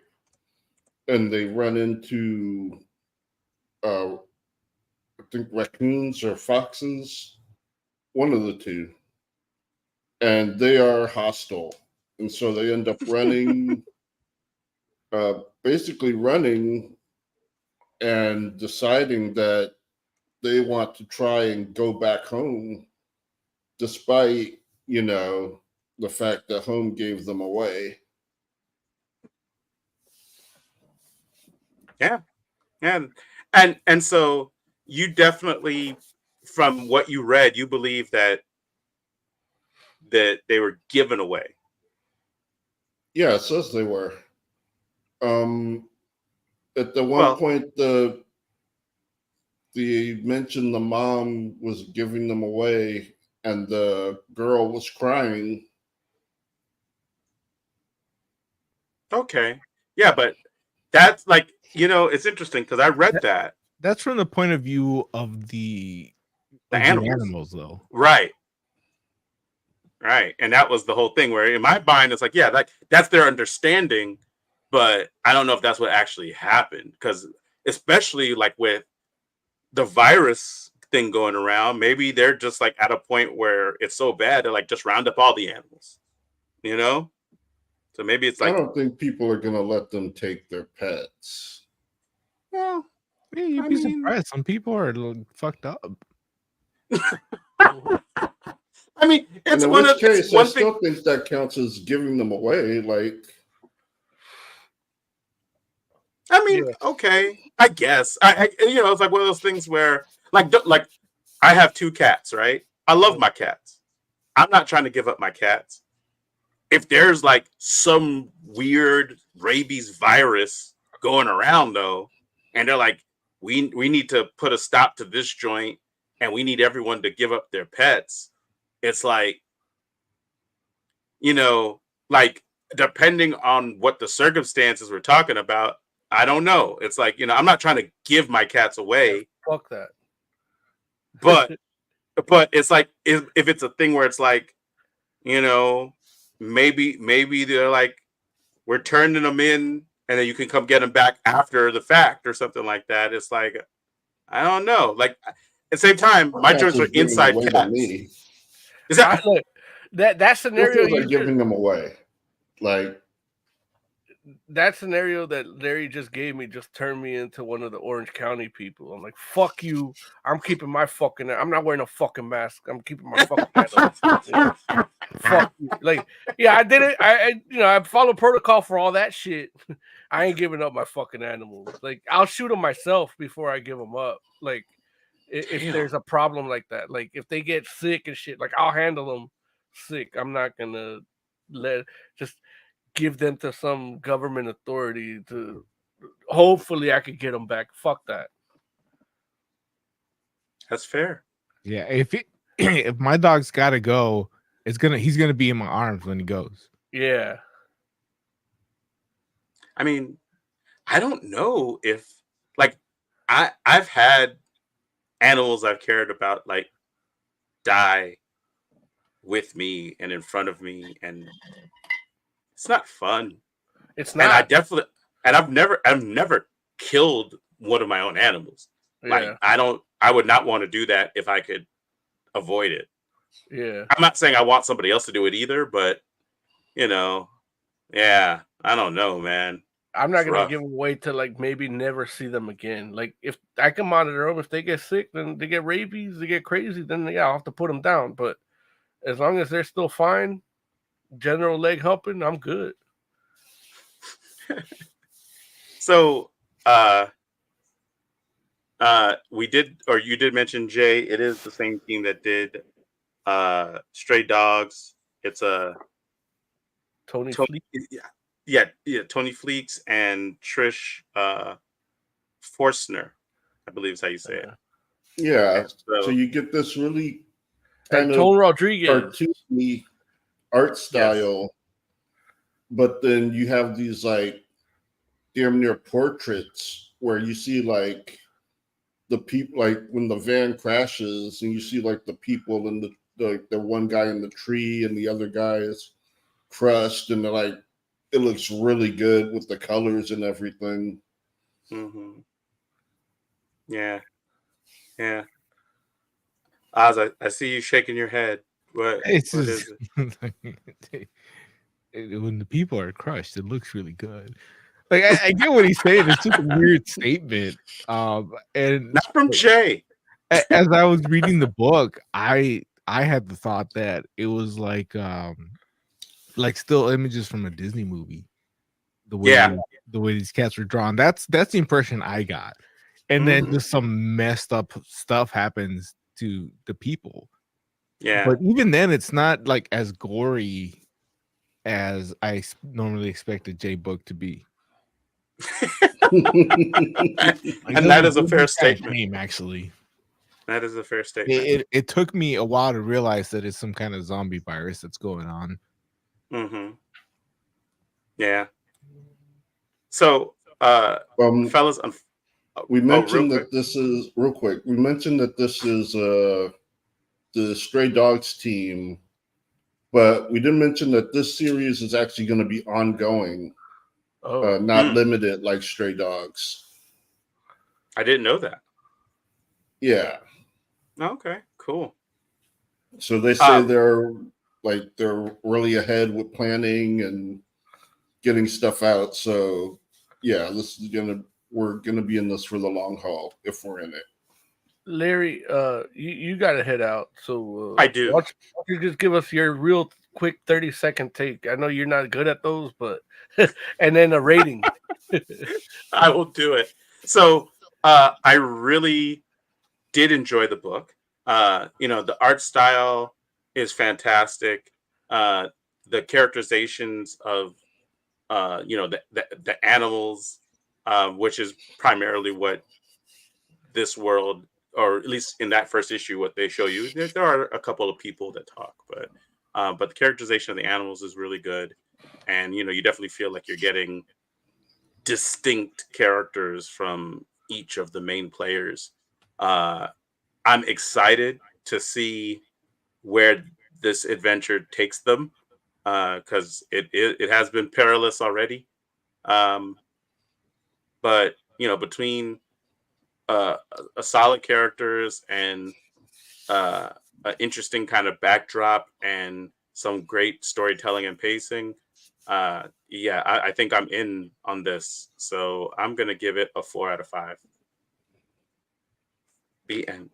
and they run into I think raccoons or foxes, one of the 2, and they are hostile, and so they end up running, basically running and deciding that they want to try and go back home, despite the fact that home gave them away. Yeah, and so you definitely, from what you read, you believe that they were given away. Yeah, it says they were. At the one point, they mentioned the mom was giving them away, and the girl was crying. Okay, yeah, but that's like, it's interesting because I read that. That's from the point of view of the animals, though. Right. And that was the whole thing where in my mind, it's like, yeah, that's their understanding, but I don't know if that's what actually happened, because especially like with the virus thing going around, maybe they're just like at a point where it's so bad, they're like, just round up all the animals, So maybe it's like, I don't think people are going to let them take their pets. Well, yeah, you'd be surprised. Some people are fucked up. I mean, it's one of case, I still think that counts as giving them away. Like, I mean, okay, I guess. It's like one of those things where, like I have 2 cats, right? I love my cats. I'm not trying to give up my cats. If there's like some weird rabies virus going around though, and they're like, we need to put a stop to this joint, and we need everyone to give up their pets. It's like, like depending on what the circumstances we're talking about, I don't know. It's like, I'm not trying to give my cats away. Fuck that. But it's like, if it's a thing where it's like, maybe they're like, we're turning them in, and then you can come get them back after the fact or something like that. It's like, I don't know. Like at the same time, my joints are inside cats. Is that scenario? You're giving them away, like that scenario that Larry just gave me just turned me into one of the Orange County people. I'm like, fuck you. I'm keeping my fucking. I'm not wearing a fucking mask. I'm keeping my fucking. Fuck you. Like, yeah, I did it. I follow protocol for all that shit. I ain't giving up my fucking animals. Like, I'll shoot them myself before I give them up. Like, if there's a problem like that, like if they get sick and shit, like I'll handle them sick. I'm not gonna just give them to some government authority to hopefully I could get them back. Fuck that. That's fair. Yeah, if my dog's got to go, he's gonna be in my arms when he goes. Yeah. I mean, I don't know if like I've had animals I've cared about like die with me and in front of me, and it's not fun. It's And not. I've never killed one of my own animals. Like Yeah. I would not want to do that if I could avoid it. Yeah. I'm not saying I want somebody else to do it either, but yeah, I don't know, man. I'm not It's gonna rough. give away to like maybe never see them again. Like if I can monitor them, if they get sick, then they get rabies, they get crazy, then yeah, I'll have to put them down. But as long as they're still fine, general leg humping, I'm good. So, you did mention Jay. It is the same team that did Stray Dogs. It's a Tony Tony, Fleet. yeah, Tony Fleeks and Trish Forstner, I believe is how you say it. Yeah. So So you get this really And kind of Tone Rodriguez. cartoony art style, but then you have these like damn near portraits where you see like the people, like when the van crashes and you see like the people and the one guy in the tree and the other guy is crushed, and they're like, it looks really good with the colors and everything. Mm-hmm. Yeah. Oz, I see you shaking your head. What It's what just is it? when the people are crushed, it looks really good. Like I get what he's saying. It's just a weird statement. And Not from Jay. as I was reading the book, I had the thought that it was like still images from a Disney movie. The way these cats were drawn. That's the impression I got. And then just some messed up stuff happens to the people. Yeah. But even then, it's not like as gory as I normally expect a J book to be. And that is a fair statement. Name, actually. That is a fair statement. It took me a while to realize that it's some kind of zombie virus that's going on. Mm-hmm. Yeah. So, fellas, we mentioned that this is real quick. We mentioned that this is the Stray Dogs team, but we didn't mention that this series is actually going to be ongoing, not limited like Stray Dogs. I didn't know that. Yeah. Okay, cool. So they say they're really ahead with planning and getting stuff out. So yeah, we're gonna be in this for the long haul if we're in it. Larry, you got to head out. So I do. Why don't you just give us your real quick 30-second take? I know you're not good at those, but and then a rating. I will do it. So I really did enjoy the book. The art style is fantastic. The characterizations of the animals, which is primarily what this world, or at least in that first issue, what they show you. There are a couple of people that talk, but the characterization of the animals is really good, and you definitely feel like you're getting distinct characters from each of the main players. I'm excited to see where this adventure takes them, because it has been perilous already. But between a solid characters and an interesting kind of backdrop and some great storytelling and pacing, I think I'm in on this. So I'm gonna give it a 4 out of 5. The end.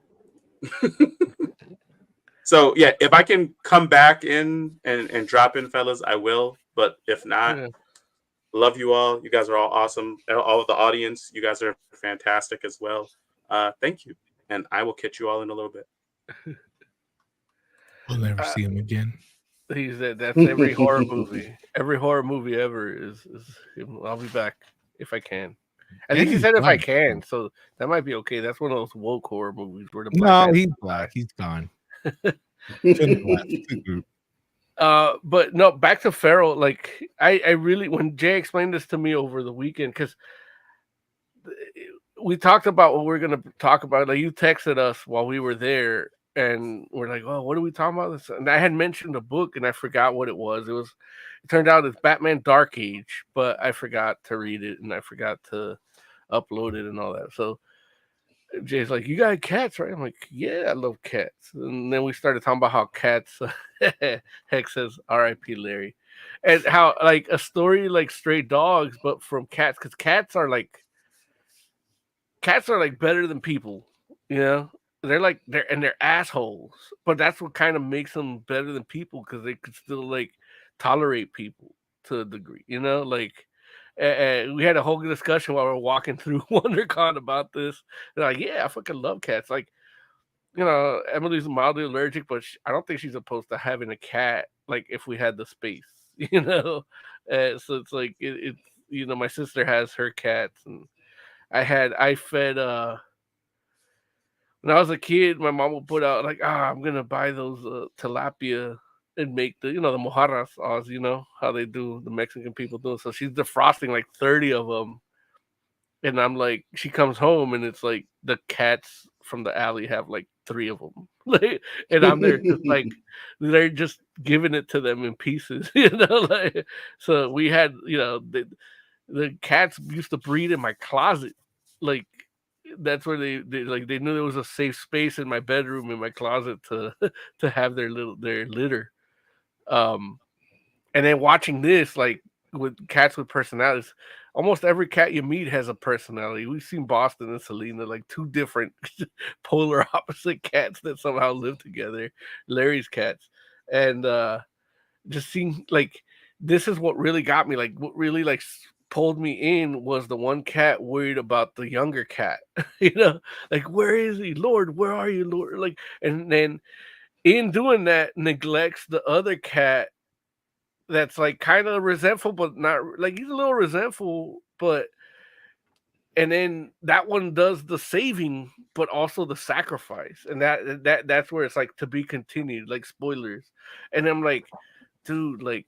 So yeah, if I can come back in and drop in, fellas, I will. But if not, love you all. You guys are all awesome. All of the audience, you guys are fantastic as well. Thank you, and I will catch you all in a little bit. We'll never see him again. He said that's every horror movie. Every horror movie ever is I'll be back if I can. At least he he's said if I black. can, so that might be okay. That's one of those woke horror movies where the No, he's black. He's gone. But no, back to Feral. Like I really, when Jay explained this to me over the weekend, because we talked about what we're gonna talk about. Like you texted us while we were there, and we're like, "Oh, what are we talking about?" And I had mentioned a book, and I forgot what it was. It turned out it's Batman Dark Age, but I forgot to read it, and I forgot to upload it and all that. So Jay's like, "You got cats, right?" I'm like, "Yeah, I love cats." And then we started talking about how cats, Heck says, "R.I.P. Larry," and how like a story like Stray Dogs, but from cats, because cats are like better than people, you know. They're assholes, but that's what kind of makes them better than people, because they could still like tolerate people to a degree, you know, like. We had a whole discussion while we were walking through WonderCon about this. They're like, yeah, I fucking love cats. Like, you know, Emily's mildly allergic, but I don't think she's opposed to having a cat. Like, if we had the space, you know. So it's like it's you know, my sister has her cats, and I fed when I was a kid, my mom would put out like, I'm gonna buy those tilapia and make the, you know, the mojarras, you know how they do, the Mexican people do. So she's defrosting like 30 of them, and I'm like, she comes home and it's like the cats from the alley have like 3 of them, like, and I'm there just like they're just giving it to them in pieces, you know. Like, so we had, you know, the cats used to breed in my closet, like that's where they knew there was a safe space in my bedroom, in my closet, to to have their litter. And then watching this, like with cats with personalities, almost every cat you meet has a personality. We've seen Boston and Selena, like 2 different polar opposite cats that somehow live together. Larry's cats, and just seeing like this is what really got me. Like what really like pulled me in was the one cat worried about the younger cat. You know, like, where is he, Lord? Where are you, Lord? Like, and then in doing that, neglects the other cat that's like kind of resentful, but not like, he's a little resentful, but and then that one does the saving, but also the sacrifice, and that's where it's like to be continued, like spoilers. And I'm like, dude, like,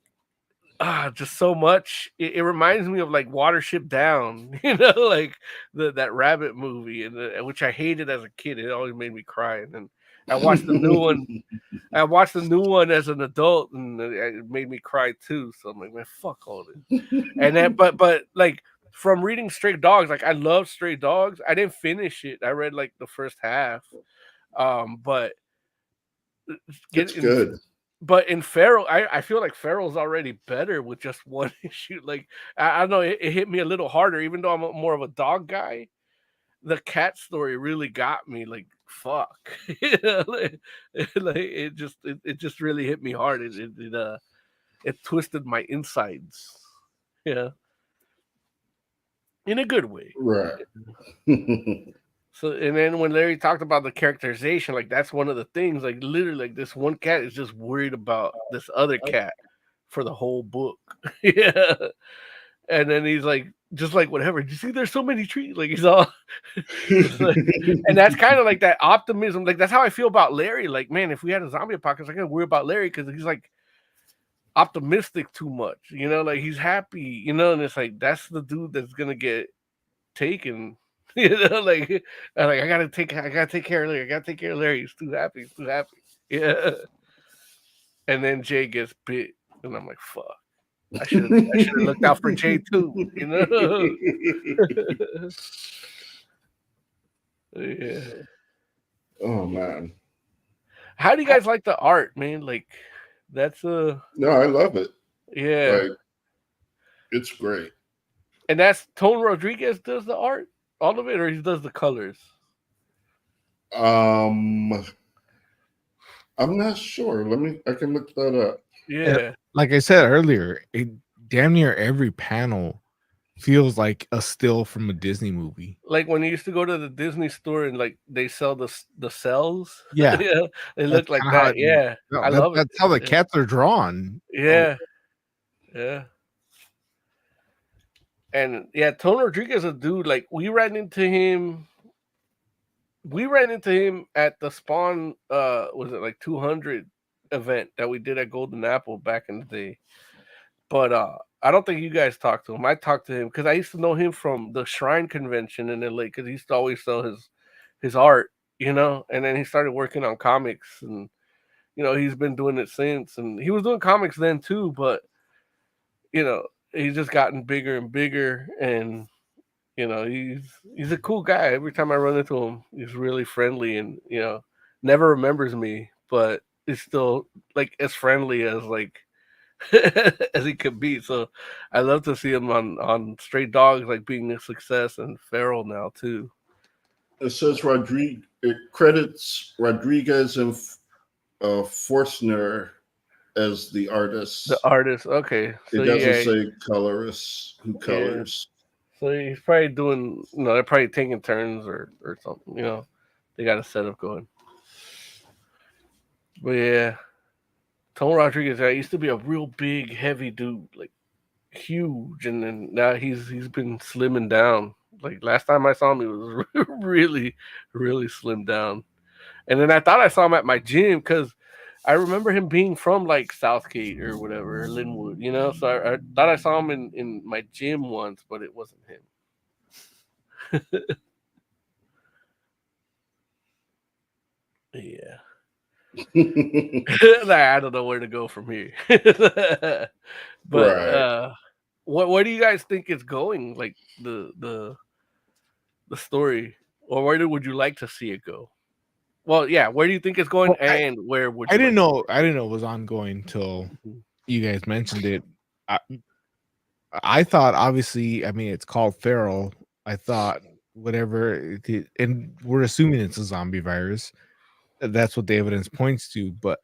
just so much. It reminds me of like Watership Down, you know, like that rabbit movie, and which I hated as a kid. It always made me cry. And then I watched the new one. I watched the new one as an adult, and it made me cry too. So I'm like, man, fuck all this. And then, but like from reading Stray Dogs, like I love Stray Dogs. I didn't finish it. I read like the first half, but It's good. But in Feral, I feel like Feral's already better with just one issue. Like I don't know, it hit me a little harder, even though I'm more of a dog guy. The cat story really got me. Like fuck, you know, like it just really hit me hard. It twisted my insides. Yeah, in a good way. Right. So, and then when Larry talked about the characterization, like that's one of the things, like literally, like this one cat is just worried about this other cat for the whole book. Yeah. And then he's like, just like, whatever. Do you see there's so many trees? Like he's all, like, and that's kind of like that optimism. Like that's how I feel about Larry. Like, man, if we had a zombie apocalypse, I gotta worry about Larry because he's like optimistic too much, you know, like he's happy, you know, and it's like, that's the dude that's gonna get taken. You know, like I gotta take care of Larry. I gotta take care of Larry. He's too happy. He's too happy. Yeah. And then Jay gets bit, and I'm like, fuck. I should have looked out for Jay too. You know. Yeah. Oh man. How do you guys like the art, man? Like, that's No, I love it. Yeah. Like, it's great. And that's Tone Rodriguez does the art, all of it, or he does the colors? I'm not sure. I can look that up. Yeah. Like I said earlier, damn near every panel feels like a still from a Disney movie. Like when you used to go to the Disney store and like they sell the cells. Yeah. Yeah. They look like that. Yeah. I love it. That's how the cats are drawn. Yeah. Yeah. And yeah, Tony Rodriguez is a dude. Like we ran into him at the Spawn was it like 200 event that we did at Golden Apple back in the day. But I don't think you guys talked to him. I talked to him because I used to know him from the Shrine convention in LA because he used to always sell his art, you know. And then he started working on comics, and you know he's been doing it since. And he was doing comics then too, but you know he's just gotten bigger and bigger. And you know he's a cool guy. Every time I run into him, he's really friendly, and you know never remembers me, but is still like as friendly as like as he could be. So I love to see him on Stray Dogs like being a success, and Feral now too. It says it credits Rodriguez and Forstner as the artists. The artist, okay. So it doesn't say colorist who colors. Yeah. So he's probably doing, you know, they're probably taking turns or something. You know, they got a setup going. But yeah, Tony Rodriguez, I used to be a real big, heavy dude, like huge, and then now he's been slimming down. Like last time I saw him, he was really, really slimmed down. And then I thought I saw him at my gym because I remember him being from like Southgate or whatever, or Linwood, you know. So I thought I saw him in my gym once, but it wasn't him. Yeah. I don't know where to go from here. But right. Where do you guys think it's going? Like the story, or where would you like to see it go? Well, yeah, where do you think it's going, and where would you I didn't know it was ongoing until you guys mentioned it. I thought, obviously, I mean, it's called Feral. I thought whatever, and we're assuming it's a zombie virus. That's what the evidence points to, but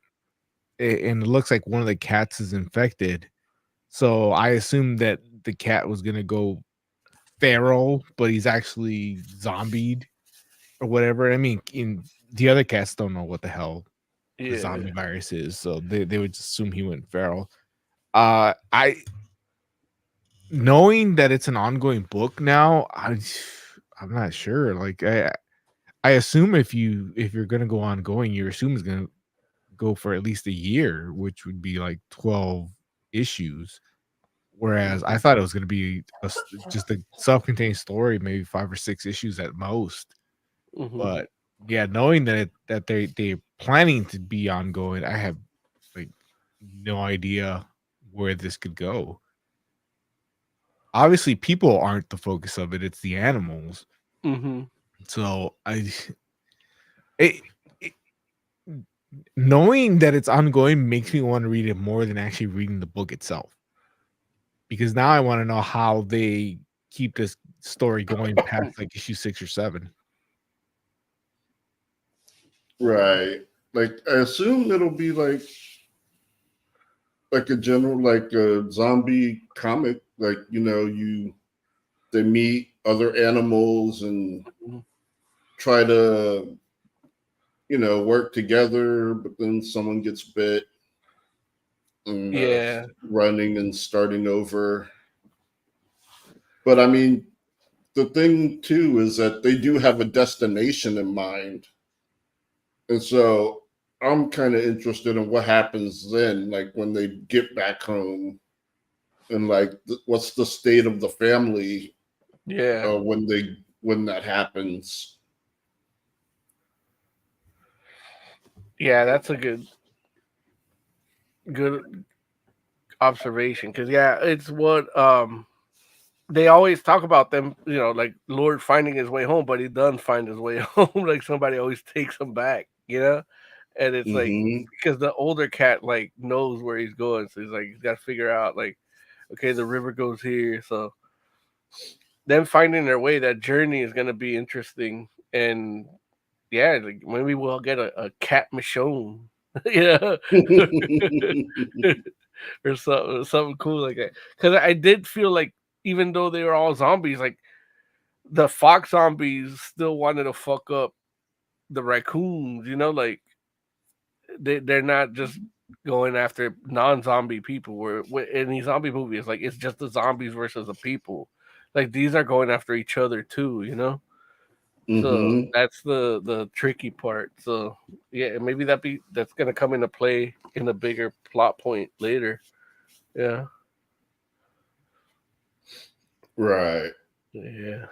and it looks like one of the cats is infected. So I assumed that the cat was gonna go feral, but he's actually zombied or whatever. I mean, the other cats don't know what the hell the zombie virus is, so they would assume he went feral. I knowing that it's an ongoing book now, I'm not sure. Like I assume if you're gonna go ongoing, you assume it's gonna go for at least a year, which would be like 12 issues. Whereas I thought it was gonna be just a self-contained story, maybe 5 or 6 issues at most. But yeah, knowing that they're planning to be ongoing, I have like no idea where this could go. Obviously, people aren't the focus of it; it's the animals. So knowing that it's ongoing makes me want to read it more than actually reading the book itself, because now I want to know how they keep this story going past like issue 6 or 7. Right. Like I assume it'll be like a general, like a zombie comic. Like, you know, they meet other animals and try to, you know, work together, but then someone gets bit and running and starting over. But I mean, the thing too is that they do have a destination in mind. And so I'm kind of interested in what happens then, like when they get back home, and like what's the state of the family when that happens. Yeah, that's a good observation, because it's what they always talk about them, you know, like Lord finding his way home, but he doesn't find his way home. Like somebody always takes him back, you know. And it's like because the older cat like knows where he's going, so he's like he's got to figure out like, okay, the river goes here, so them finding their way, that journey is going to be interesting. And yeah, like maybe we'll get a cat Michonne, yeah, or something cool like that. Because I did feel like even though they were all zombies, like the fox zombies still wanted to fuck up the raccoons, you know, like they're not just going after non-zombie people. Where in these zombie movies, like it's just the zombies versus the people. like these are going after each other too, you know. So that's the tricky part. So yeah, maybe that's gonna come into play in a bigger plot point later. Yeah. Right. Yeah.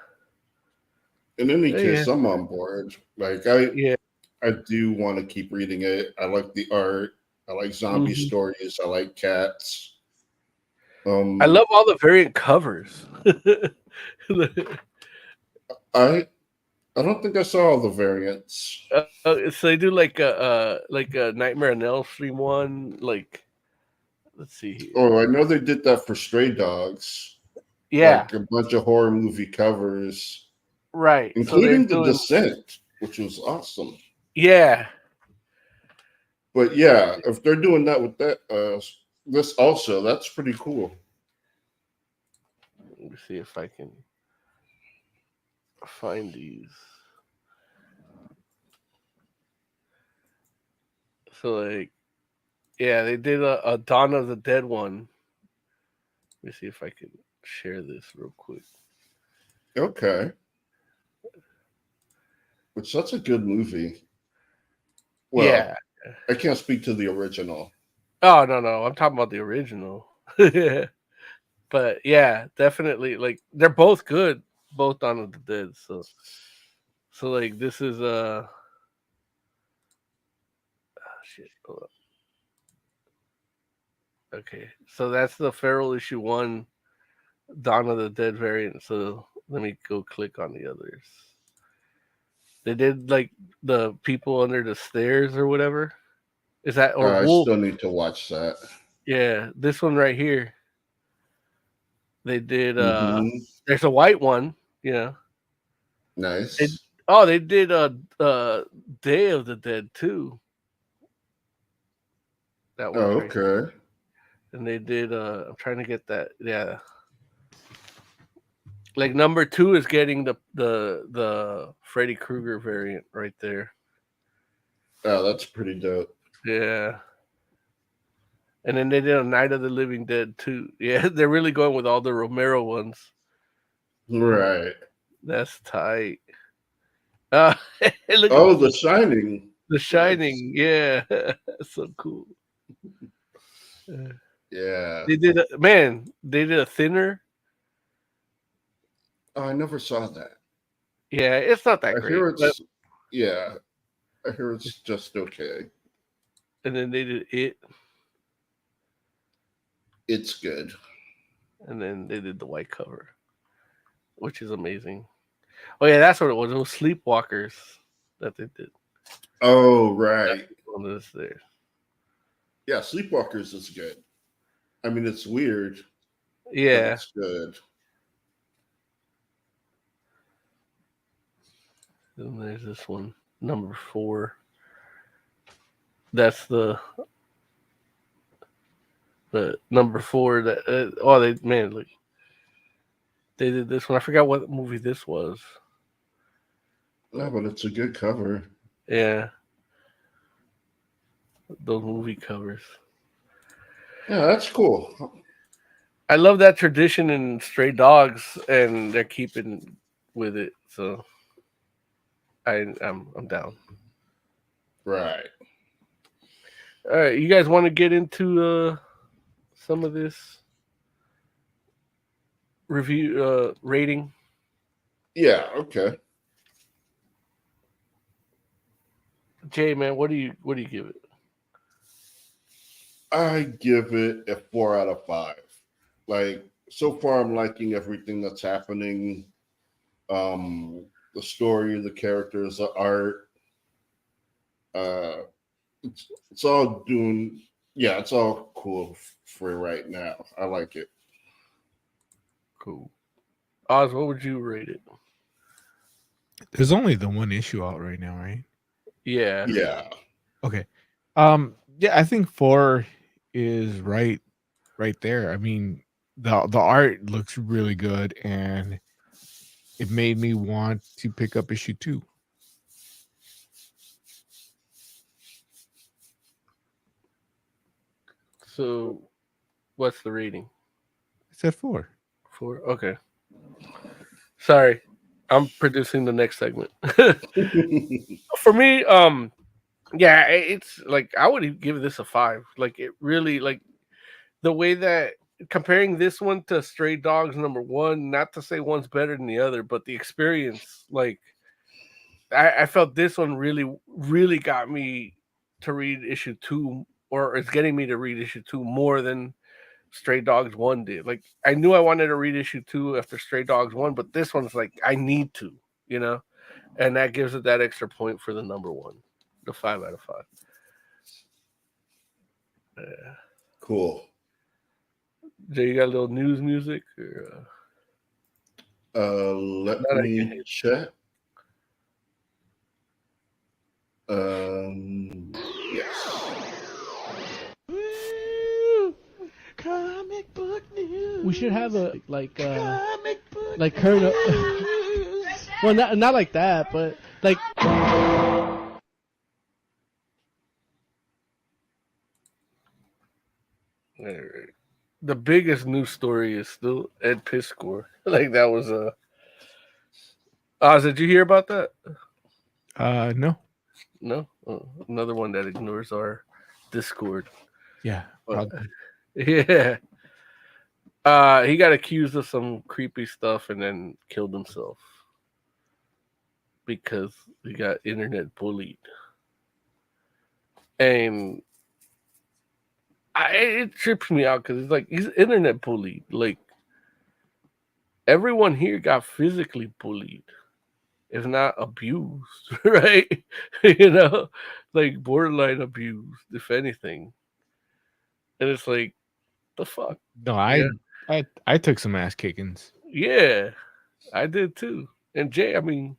In any case, Yeah. I'm on board. Like Yeah. I do want to keep reading it. I like the art. I like zombie Mhm. stories. I like cats. I love all the variant covers. I don't think I saw all the variants. So they do like a Nightmare on Elm Street one. Like, let's see here. Oh, I know they did that for Stray Dogs. Yeah. Like a bunch of horror movie covers, Right. So they're including The doing. Descent, which was awesome. Yeah. But yeah, if they're doing that with that, this also, that's pretty cool. Let me see if I can find these. So like, yeah, they did a Dawn of the Dead one. Let me see if I can share this real quick. Okay. Which that's a good movie. Well, Yeah. I can't speak to the original. Oh no, I'm talking about the original. But yeah, definitely. Like they're both good, both Dawn of the Dead. So like this is shit. Hold up. Okay, so that's the Feral issue 1 Dawn of the Dead variant. So let me go click on the others. They did like the people under the stairs or whatever. Is that or I Wolf? still need to watch that. Yeah, this one right here. They did Mm-hmm. there's a white one, Nice. They did Day of the Dead too. That one's Oh, right. okay. And they did I'm trying to get that. Yeah. Like number 2 is getting the Freddy Krueger variant right there. Oh, that's pretty dope. Yeah. And then they did a Night of the Living Dead too. Yeah, they're really going with all the Romero ones. Right. That's tight. Look Oh, at The Shining. The Shining. Nice. Yeah, so cool. Yeah. They did they did a thinner. Oh, I never saw that. Yeah, it's not that I great. hear it's yeah. I hear it's just okay. And then they did It. It's good. And then they did the white cover, which is amazing. Oh yeah, that's what it was. It was Sleepwalkers that they did. Oh right. On this there. Yeah, Sleepwalkers is good. I mean, it's weird. Yeah, but it's good. And there's this one, number 4. That's the number 4 that look, they did this one. I forgot what movie this was. No, but it's a good cover. Yeah, those movie covers. Yeah, that's cool. I love that tradition in Stray Dogs, and they're keeping with it. So I'm down. Right. All right, you guys want to get into some of this review rating? Yeah. Okay. Jay, man, what do you give it? I give it a 4 out of 5. Like so far, I'm liking everything that's happening. The story, the characters, the art. It's all doing. Yeah, it's all cool for right now. I like it. Cool. Oz, what would you rate it? There's only the one issue out right now, right? Yeah. Yeah. Okay. Yeah, I think 4 is right there. I mean, the art looks really good, and it made me want to pick up issue 2. So, what's the rating? I said 4. 4. Okay. Sorry, I'm producing the next segment. For me, yeah, it's like I would give this a 5. Like it really, like the way that comparing this one to Stray Dogs #1, not to say one's better than the other, but the experience, like I felt this one really got me to read issue 2, or it's getting me to read issue 2 more than Stray Dogs 1 did. Like I knew I wanted to read issue 2 after Stray Dogs 1, but this one's like I need to, you know, and that gives it that extra point for the #1, the 5 out of 5. Yeah. Cool. Jay, you got a little news music? Or, let me check. Yes. Comic book news. We should have a like current. Well, not like that, but like. The biggest news story is still Ed Piss score. Like that was Oz, did you hear about that? No. No? Oh, another one that ignores our Discord. Yeah. Yeah. He got accused of some creepy stuff and then killed himself because he got internet bullied. And it trips me out because it's like he's internet bullied. Like everyone here got physically bullied, if not abused, right? You know, like borderline abused, if anything. And it's like, the fuck? No, I took some ass kickings. Yeah, I did too. And Jay, I mean,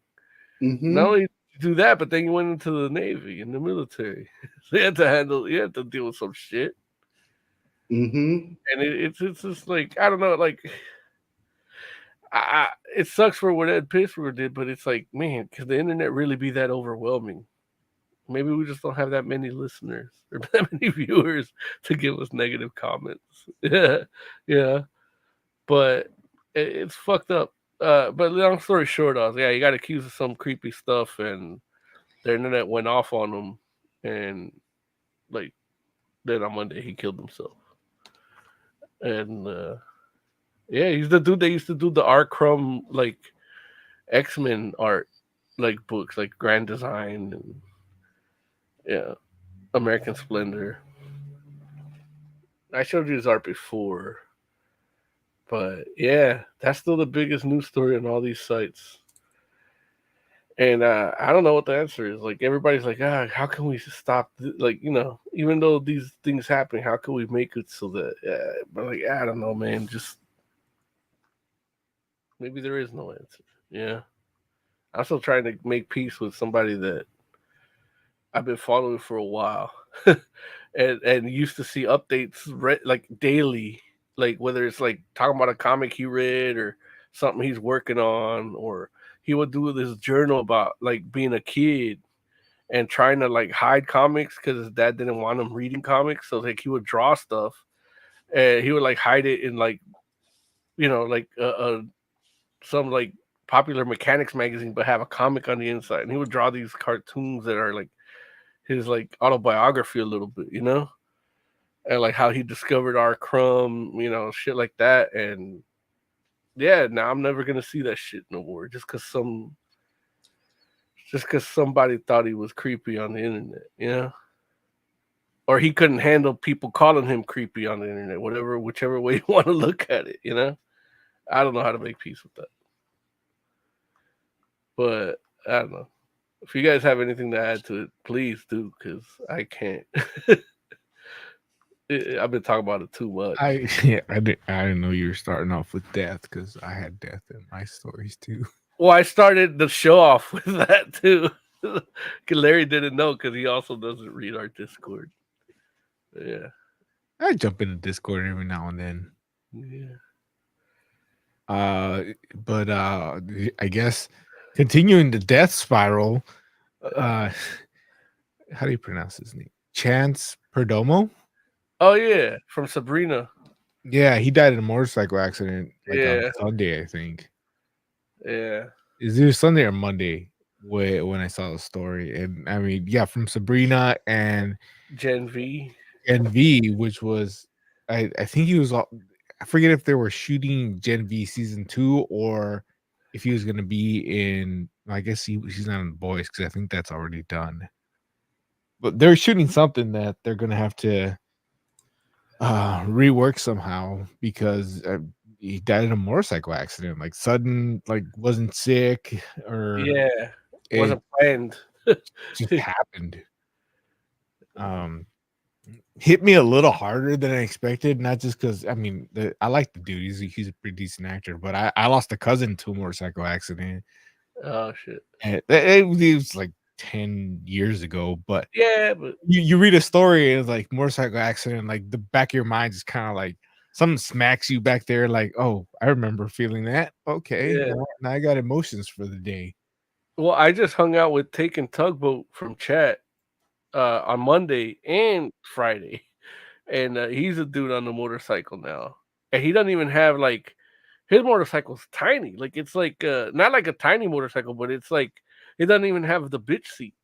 not only did you do that, but then you went into the Navy and the military. So you had to deal with some shit. And it's just like, I don't know, like it sucks for what Ed Pittsburgh did, but it's like, man, could the internet really be that overwhelming? Maybe we just don't have that many listeners or that many viewers to give us negative comments. Yeah. But it's fucked up. But long story short, you got accused of some creepy stuff, and the internet went off on him, and like then on Monday he killed himself. And he's the dude that used to do the R. Crumb like X-Men art, like books, like Grand Design and American Splendor. I showed you his art before, but yeah, that's still the biggest news story on all these sites. And I don't know what the answer is. Like everybody's like, how can we stop? Like, you know, even though these things happen, how can we make it so that? But like, I don't know, man. Just maybe there is no answer. Yeah, I'm still trying to make peace with somebody that I've been following for a while, and used to see updates like daily, like whether it's like talking about a comic he read or something he's working on, or he would do this journal about like being a kid and trying to like hide comics because his dad didn't want him reading comics. So like he would draw stuff and he would like hide it in like, you know, like some like popular mechanics magazine, but have a comic on the inside. And he would draw these cartoons that are like his like autobiography a little bit, you know, and like how he discovered R. Crumb, you know, shit like that. And yeah, now I'm never gonna see that shit no more, just because somebody thought he was creepy on the internet, you know, or he couldn't handle people calling him creepy on the internet, whichever way you want to look at it, you know. I don't know how to make peace with that, but I don't know. If you guys have anything to add to it, please do, because I can't. I've been talking about it too much. I didn't know you were starting off with death, because I had death in my stories too. Well, I started the show off with that too. Larry didn't know because he also doesn't read our Discord. Yeah, I jump into Discord every now and then. Yeah. But I guess continuing the death spiral. How do you pronounce his name? Chance Perdomo. Oh yeah, from Sabrina. Yeah, he died in a motorcycle accident on Sunday, I think. Yeah. Is it Sunday or Monday when I saw the story? And I mean, yeah, from Sabrina and Gen V, which was I think he was all, I forget if they were shooting Gen V season 2 or if he was going to be in. I guess he's not in The Boys because I think that's already done. But they're shooting something that they're going to have to rework somehow because he died in a motorcycle accident, like sudden, like wasn't sick or yeah, it wasn't planned. just happened. Hit me a little harder than I expected, not just because I mean I like the dude, he's a pretty decent actor, but I lost a cousin to a motorcycle accident. Oh shit! And it was like 10 years ago, but Yeah, but you read a story and it's like motorcycle accident, like the back of your mind is kind of like something smacks you back there, like, oh, I remember feeling that. Okay, yeah. now I got emotions for the day. Well, I just hung out with Taking Tugboat from chat on Monday and Friday, and he's a dude on the motorcycle now, and he doesn't even have like his motorcycle's tiny, like it's like not like a tiny motorcycle, but it's like it doesn't even have the bitch seat.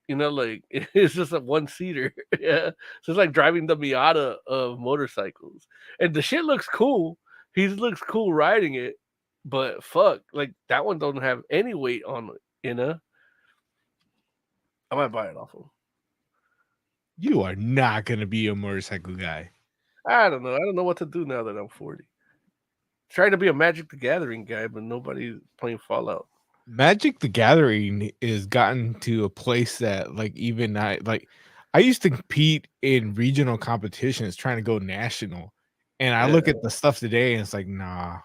You know, like it's just a one seater. Yeah. So it's like driving the Miata of motorcycles. And the shit looks cool. He looks cool riding it. But fuck, like that one don't have any weight on it, you know? I might buy it off him. You are not gonna be a motorcycle guy. I don't know. I don't know what to do now that I'm 40. Trying to be a Magic the Gathering guy, but nobody's playing Fallout. Magic the Gathering is gotten to a place that like even I used to compete in regional competitions trying to go national, and I look at the stuff today and it's like nah,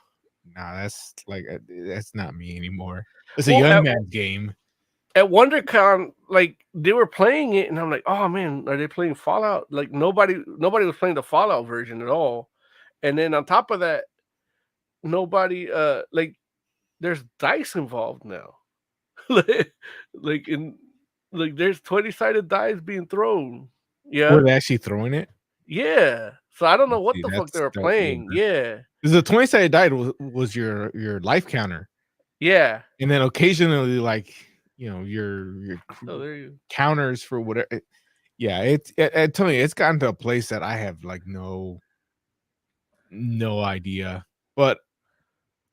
that's like that's not me anymore. It's a young man's game. At WonderCon, like they were playing it, and I'm like, oh man, are they playing Fallout? Like nobody was playing the Fallout version at all. And then on top of that, nobody like there's dice involved now. like in like there's 20-sided dice being thrown. Yeah. Were they actually throwing it? Yeah. So I don't know what See, the fuck they that's were playing. Yeah. Because the 20-sided die was your life counter. Yeah. And then occasionally, like, you know, your Oh, there you counters for whatever. Yeah, I'm telling you, it's gotten to a place that I have like no idea. But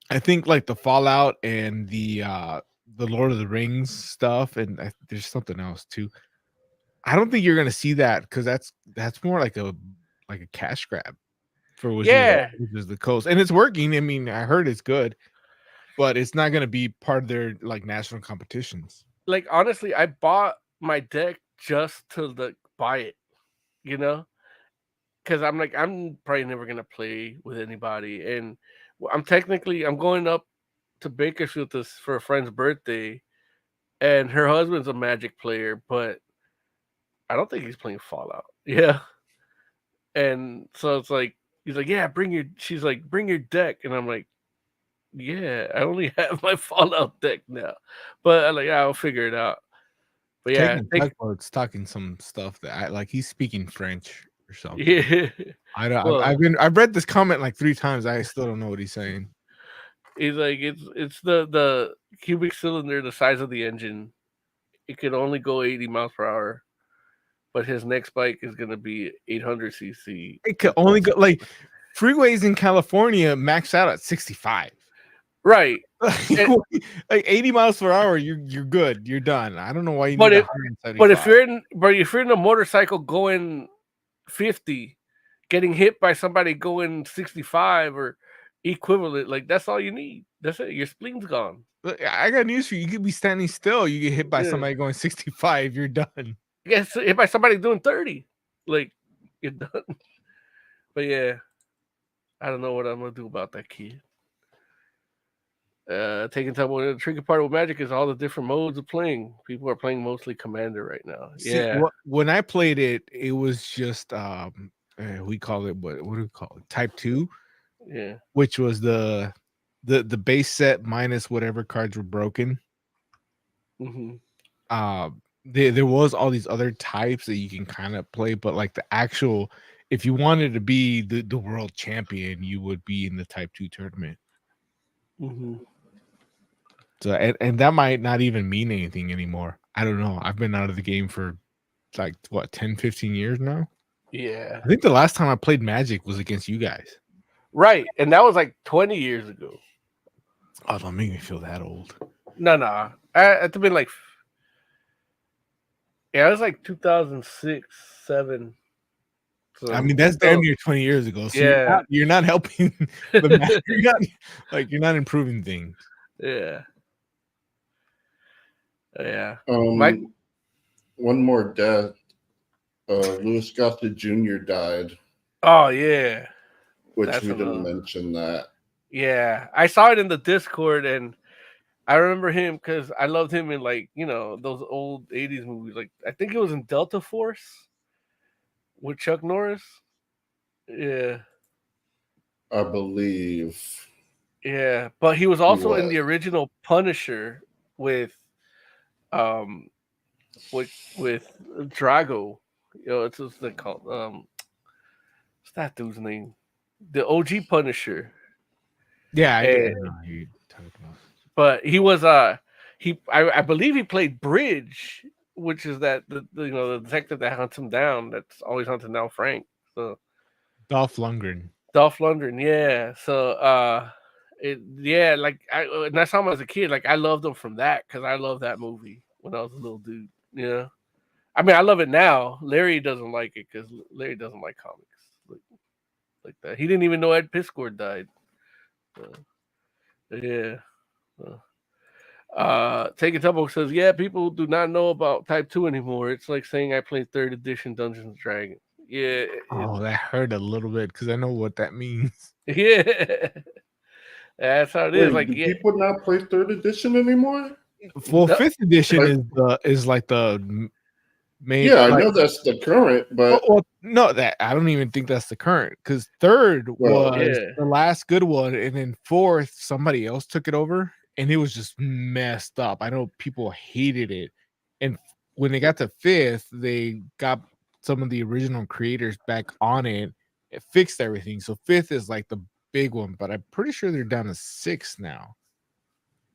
I think like the Fallout and the Lord of the Rings stuff, and there's something else too. I don't think you're gonna see that because that's more like a cash grab for Yeah. the coast, and it's working. I mean, I heard it's good, but it's not gonna be part of their like national competitions. Like honestly, I bought my deck just to buy it, you know? Because I'm like, I'm probably never gonna play with anybody. And I'm going up to Bakersfield for a friend's birthday, and her husband's a Magic player, but I don't think he's playing Fallout. Yeah. And so it's like he's like, yeah, she's like, bring your deck. And I'm like, yeah, I only have my Fallout deck now. But I'm like, yeah, I'll figure it out. But yeah, It's talking some stuff that I like. He's speaking French or something. yeah. I don't. Well, I've read this comment like 3 times. I still don't know what he's saying. He's like, it's the cubic cylinder the size of the engine. It could only go 80 miles per hour, but his next bike is gonna be 800 cc. It could only go like freeways in California max out at 65. Right. Like 80 miles per hour, you're good. You're done. I don't know why you need 175. But if you're in a motorcycle going 50, getting hit by somebody going 65 or equivalent, like that's all you need. That's it. Your spleen's gone. I got news for you. You could be standing still. You get hit by somebody going 65. You're done. Get hit by somebody doing 30. Like you're done. But yeah, I don't know what I'm gonna do about that kid. Taking time. The tricky part with Magic is all the different modes of playing. People are playing mostly Commander right now. Yeah. When I played it, it was just we call it what do we call it? Type 2. Yeah. Which was the base set minus whatever cards were broken. Mm-hmm. There was all these other types that you can kind of play, but like the actual, if you wanted to be the world champion, you would be in the Type 2 tournament. Mm-hmm. So and that might not even mean anything anymore. I don't know. I've been out of the game for like what 10, 15 years now. Yeah. I think the last time I played Magic was against you guys. Right. And that was like 20 years ago. Oh, don't make me feel that old. No. It's been like, yeah, it was like 2006, 7. So, I mean, that's damn near 20 years ago. So yeah. you're not helping the you're not improving things. Yeah. Yeah. One more death. Louis Gossett Jr. died. Oh yeah. Which we didn't mention that. Yeah. I saw it in the Discord and I remember him because I loved him in like, those old 80s movies. Like I think it was in Delta Force with Chuck Norris. Yeah. I believe. Yeah. But he was also in the original Punisher with Drago. It's what's they called. What's that dude's name? The OG Punisher. Yeah, I know who you're talking about. But he was I believe he played Bridge, which is that the detective that hunts him down. That's always hunting down Frank. So Dolph Lundgren, yeah. So like and I saw him as a kid. Like I loved him from that because I loved that movie when I was a little dude. Yeah. I mean, I love it now. Larry doesn't like it because Larry doesn't like comics like that. He didn't even know Ed Piscord died. Yeah. Take It Tumble says, yeah, people do not know about Type 2 anymore. It's like saying I played 3rd edition Dungeons and Dragons. Yeah. Oh, that hurt a little bit because I know what that means. Yeah. That's how it is. Like, do people not play 3rd edition anymore? Well, 5th edition is like the main. Yeah, I know that's the current, but no, that I don't even think that's the current because 3rd was the last good one, and then 4th somebody else took it over, and it was just messed up. I know people hated it, and when they got to 5th, they got some of the original creators back on it. It fixed everything, so 5th is like the big one, but I'm pretty sure they're down to 6 now.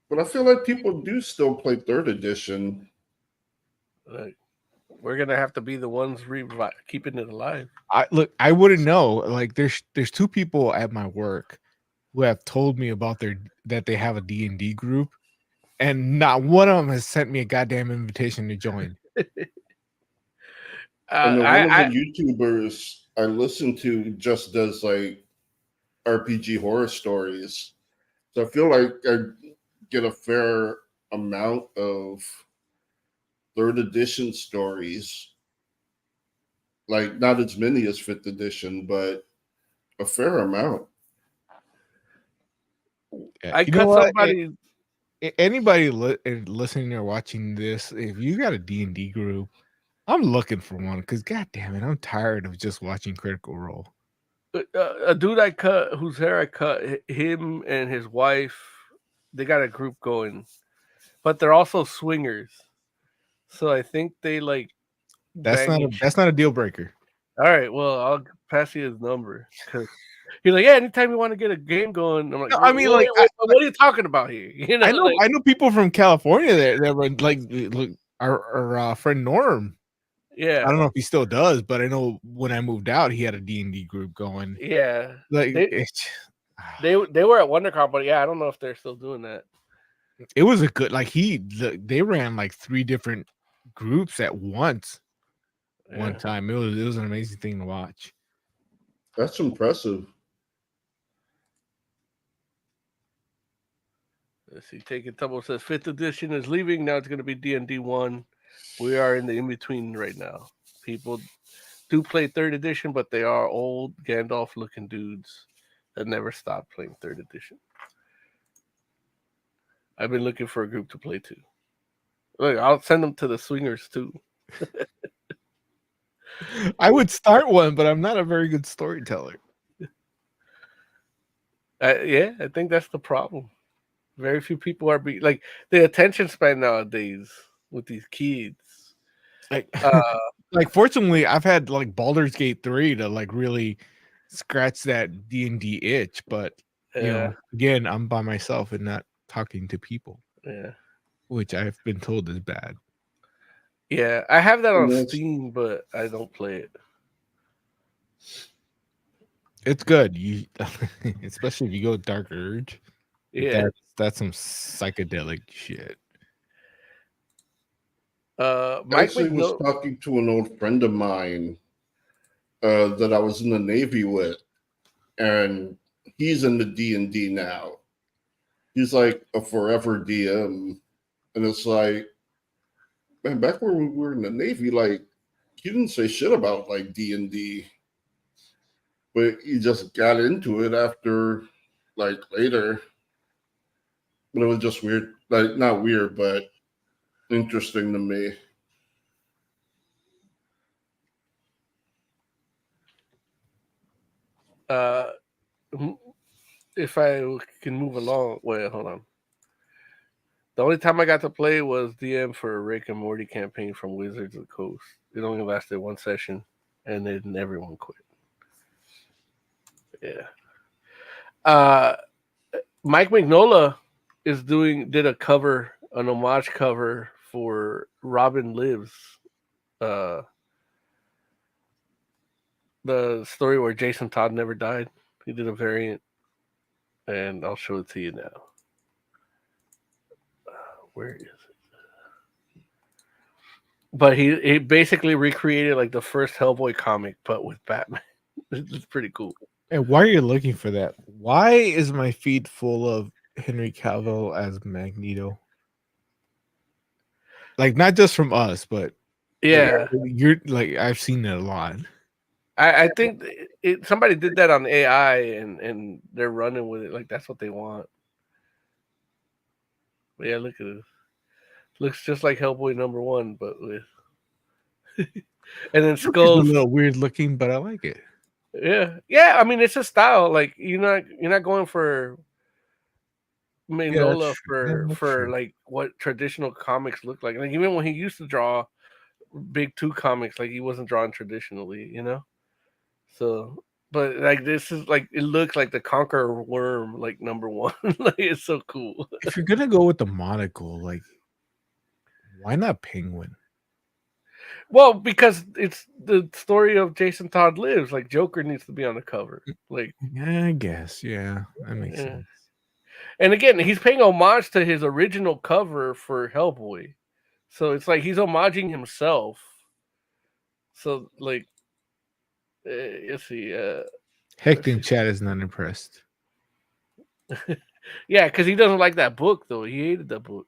But I feel like people do still play 3rd edition. We're gonna have to be the ones keeping it alive. I wouldn't know. Like, there's 2 people at my work who have told me about that they have a D&D group, and not one of them has sent me a goddamn invitation to join. And one of the YouTubers I listen to just does like RPG horror stories, so I feel like I get a fair amount of 3rd edition stories, like not as many as 5th edition, but a fair amount. I cut somebody. Anybody listening or watching this, if you got a D&D group, I'm looking for one because god damn it, I'm tired of just watching Critical Role. A dude I cut, whose hair I cut, him and his wife, they got a group going, but they're also swingers. So I think they like. That's not a deal breaker. All right, well, I'll pass you his number because he's like, yeah, anytime you want to get a game going, I'm like, no, I mean, what are you talking about here? I know people from California that were like, look, our friend Norm. Yeah, I don't know if he still does, but I know when I moved out, he had a D&D group going. Yeah, like they were at WonderCon, but yeah, I don't know if they're still doing that. It was a good they ran like 3 different groups at once. One time, it was an amazing thing to watch. That's impressive. Let's see. Take It Tumble says 5th edition is leaving. Now it's going to be D&D 1. We are in the in-between right now. People do play 3rd edition, but they are old Gandalf-looking dudes that never stopped playing 3rd edition. I've been looking for a group to play too. Look, I'll send them to the swingers too. I would start one, but I'm not a very good storyteller. Yeah, I think that's the problem. Very few people are the attention span nowadays with these kids. Like fortunately, I've had like Baldur's Gate 3 to like really scratch that D&D itch, but you know, again, I'm by myself and not talking to people. Yeah. which I've been told is bad. Yeah, I have that on Yes. Steam, but I don't play it. It's good. You, especially if you go Dark Urge. Yeah. That's some psychedelic shit. I Mike actually was McNulty. talking to an old friend of mine that I was in the Navy with, and he's in the D&D now. He's like a forever DM, and it's like, man, back when we were in the Navy, like, he didn't say shit about like D&D, but he just got into it after, like, later. But it was just weird, like, not weird, but interesting to me. If I can move along, wait, hold on. The only time I got to play was DM for a Rick and Morty campaign from Wizards of the Coast. It only lasted one session, and then everyone quit. Yeah. Mike Mignola did a cover, an homage cover for Robin Lives, the story where Jason Todd never died. He did a variant, and I'll show it to you now. Where is it? But he basically recreated like the first Hellboy comic, but with Batman. It's pretty cool. And while you're looking for that, why is my feed full of Henry Cavill as Magneto? Like, not just from us, but Yeah, you're like, I've seen it a lot. I think somebody did that on AI, and they're running with it like that's what they want. But yeah, look at this. Looks just like Hellboy #1, but with and then It's a Skulls. little weird looking, but I like it. Yeah. I mean, it's a style. Like you're not going for Mignola for like what traditional comics look like. Like even when he used to draw big 2 comics, like he wasn't drawing traditionally, you know. So, but like this is like it looks like the Conqueror Worm, like #1. Like it's so cool. If you're gonna go with the monocle, like, why not Penguin? Well, because it's the story of Jason Todd Lives. Like Joker needs to be on the cover. Like, Yeah, I guess. Yeah, that makes sense. And again, he's paying homage to his original cover for Hellboy. So it's like he's homaging himself. So like, let's see. Hector in chat is not impressed. Yeah, because he doesn't like that book though. He hated that book.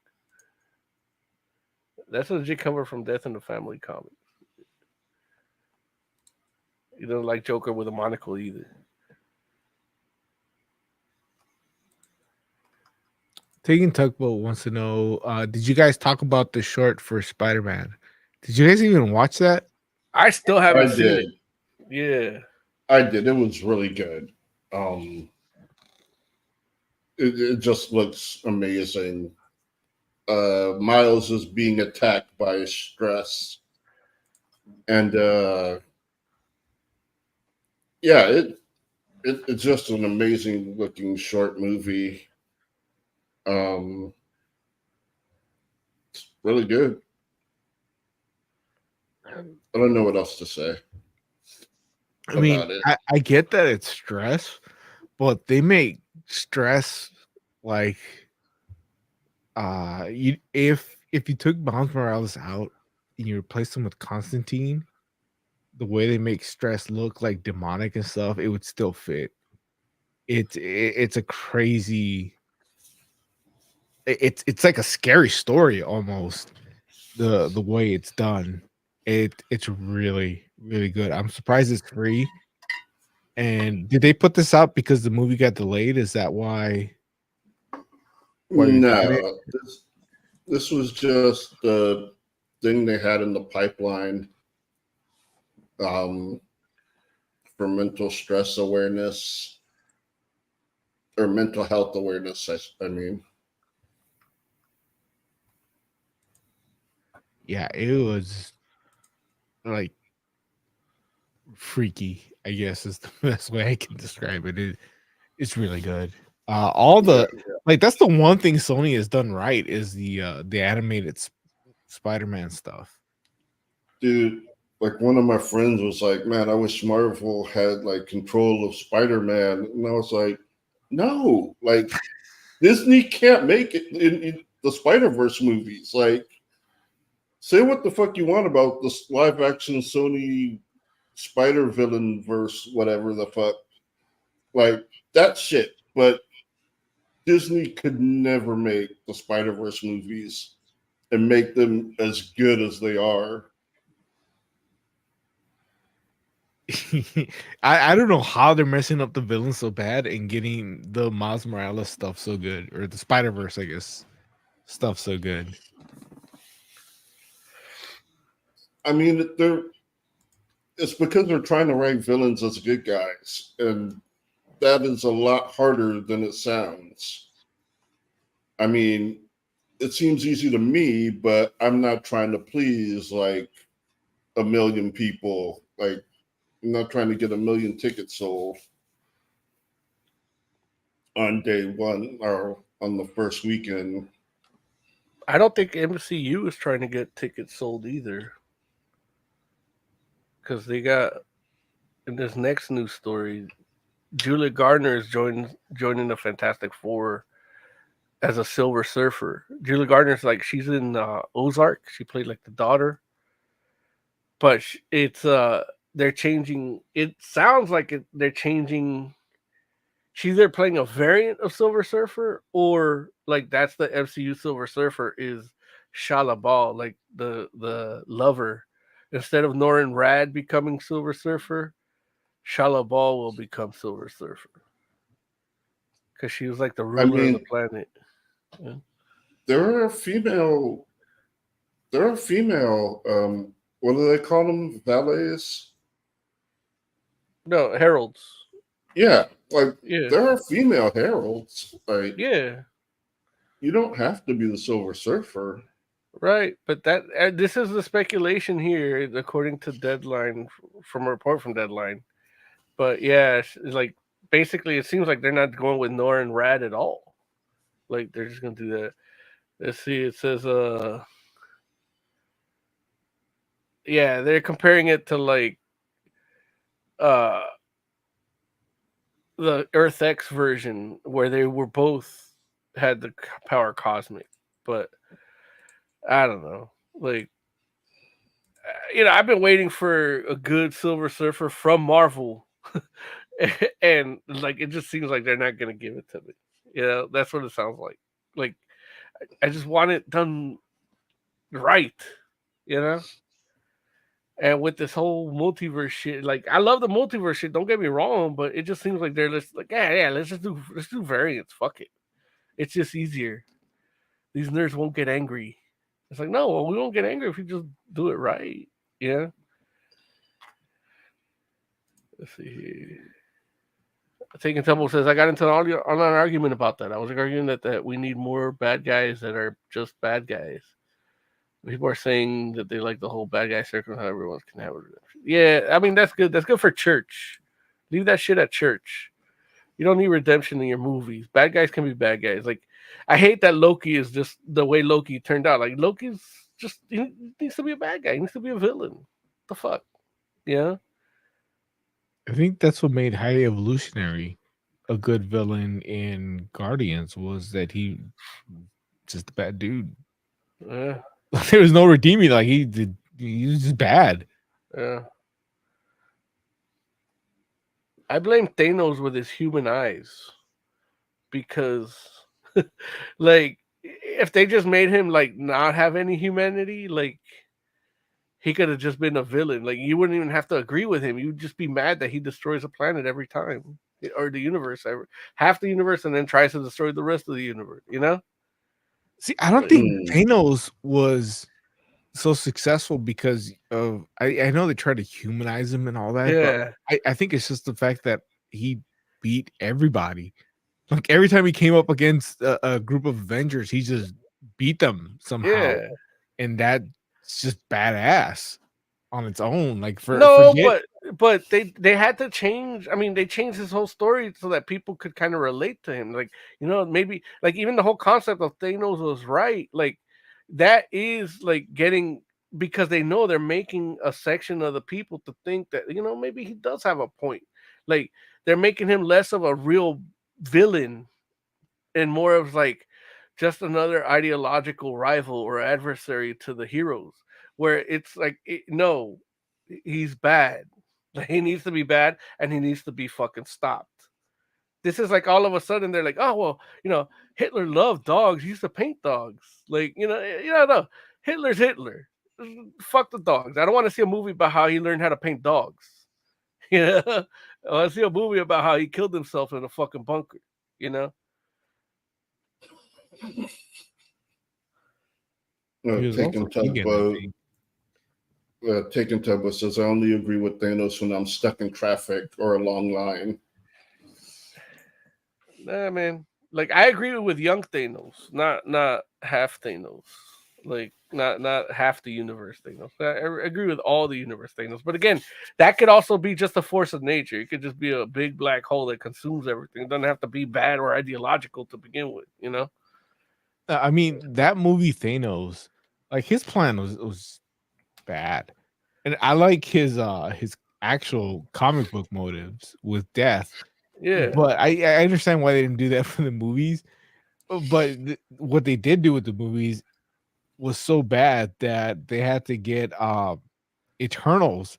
That's a legit cover from Death in the Family comics. He doesn't like Joker with a monocle either. Taking Tugboat wants to know, did you guys talk about the short for Spider-Man? Did you guys even watch that? I still haven't seen it. Yeah. I did. It was really good. It just looks amazing. Miles is being attacked by stress. And yeah, it's just an amazing looking short movie. It's really good. I don't know what else to say. I mean, I get that it's stress, but they make stress like if you took Miles Morales out and you replaced him with Constantine, the way they make stress look like demonic and stuff, it would still fit. It's a crazy. It's like a scary story almost. The way it's done, it's really really good. I'm surprised it's free. And did they put this out because the movie got delayed? Is that why? No, this was just the thing they had in the pipeline for mental stress awareness or mental health awareness. I mean, Yeah, it was like freaky, I guess is the best way I can describe it. It's really good. All the like that's the one thing Sony has done right is the animated Spider-Man stuff. Dude, like one of my friends was like, "Man, I wish Marvel had like control of Spider-Man," and I was like, "No, like Disney can't make it in the Spider-Verse movies. Like, say what the fuck you want about this live-action Sony Spider-Villain verse, whatever the fuck, like that shit." But Disney could never make the Spider-Verse movies and make them as good as they are. I don't know how they're messing up the villain so bad and getting the Miles Morales stuff so good, or the Spider-Verse, I guess, stuff so good. I mean, it's because they're trying to write villains as good guys, and that is a lot harder than it sounds. I mean, it seems easy to me, but I'm not trying to please like a million people. Like, I'm not trying to get 1 million tickets sold on day one or on the first weekend. I don't think MCU is trying to get tickets sold either. Because they got, in this next news story, Julia Gardner is joining the Fantastic Four as a Silver Surfer. Julia Gardner's like, she's in Ozark. She played like the daughter. But it's they're changing. It sounds like they're changing. She's either playing a variant of Silver Surfer, or like that's the MCU Silver Surfer is Shala Ball, like the lover. Instead of Norrin Rad becoming Silver Surfer, Shala Ball will become Silver Surfer because she was like the ruler of the planet. Yeah. There are female. What do they call them? Valets? No, heralds. Yeah, like there are female heralds. Like, yeah, you don't have to be the Silver Surfer, right? But that this is the speculation here, according to Deadline, from a report from Deadline. But yeah, it's like basically, it seems like they're not going with Norrin Rad at all. Like they're just gonna do that. Let's see. It says, yeah, they're comparing it to like, the Earth X version where they were both had the power cosmic, but I don't know. Like, I've been waiting for a good Silver Surfer from Marvel, and like it just seems like they're not gonna give it to me. That's what it sounds like. Like, I just want it done right, And with this whole multiverse shit, like I love the multiverse shit. Don't get me wrong, but it just seems like they're just like, yeah, let's do variants. Fuck it, it's just easier. These nerds won't get angry. It's like, no, we won't get angry if you just do it right. Yeah. Let's see. Taking Temple says, I got into an online argument about that. I was arguing that we need more bad guys that are just bad guys. People are saying that they like the whole bad guy circle, how everyone can have a redemption. Yeah, I mean, that's good. That's good for church. Leave that shit at church. You don't need redemption in your movies. Bad guys can be bad guys. Like, I hate that Loki is just the way Loki turned out. Like, Loki's just, he needs to be a bad guy. He needs to be a villain. What the fuck? Yeah. I think that's what made Highly Evolutionary a good villain in Guardians, was that he just a bad dude. Yeah. There was no redeeming. Like he was just bad. Yeah. I blame Thanos with his human eyes, because like if they just made him like not have any humanity, like he could have just been a villain. Like you wouldn't even have to agree with him. You'd just be mad that he destroys a planet every time, or the universe, half the universe, and then tries to destroy the rest of the universe. See, I don't think Thanos was so successful because of I know they tried to humanize him and all that. Yeah. But I think it's just the fact that he beat everybody. Like every time he came up against a group of Avengers, he just beat them somehow. Yeah. And that's just badass on its own. Like but but they had to change. I mean, they changed his whole story so that people could kind of relate to him. Like, maybe like even the whole concept of Thanos was right. Like that is like getting, because they know they're making a section of the people to think that maybe he does have a point. Like they're making him less of a real villain and more of like just another ideological rival or adversary to the heroes, where it's like no, he's bad. He needs to be bad and he needs to be fucking stopped. This is like all of a sudden they're like, oh well, Hitler loved dogs. He used to paint dogs. Like no, Hitler's Hitler. Fuck the dogs. I don't want to see a movie about how he learned how to paint dogs. I want to see a movie about how he killed himself in a fucking bunker. Taking Tubbo says, I only agree with Thanos when I'm stuck in traffic or a long line. Nah, man. Like I agree with young Thanos, not half Thanos. Like not half the universe Thanos. I agree with all the universe Thanos. But again, that could also be just a force of nature. It could just be a big black hole that consumes everything. It doesn't have to be bad or ideological to begin with, I mean, that movie Thanos, like his plan was bad, and I like his actual comic book motives with death. Yeah, but I understand why they didn't do that for the movies. But what they did do with the movies was so bad that they had to get Eternals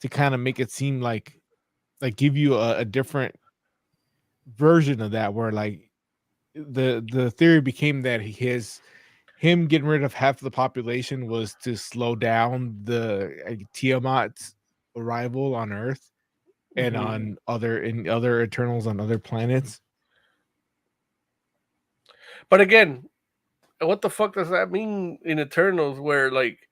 to kind of make it seem like give you a different version of that, where like the theory became that him getting rid of half the population was to slow down the Tiamat's arrival on Earth and on other Eternals on other planets. But again, what the fuck does that mean in Eternals, where like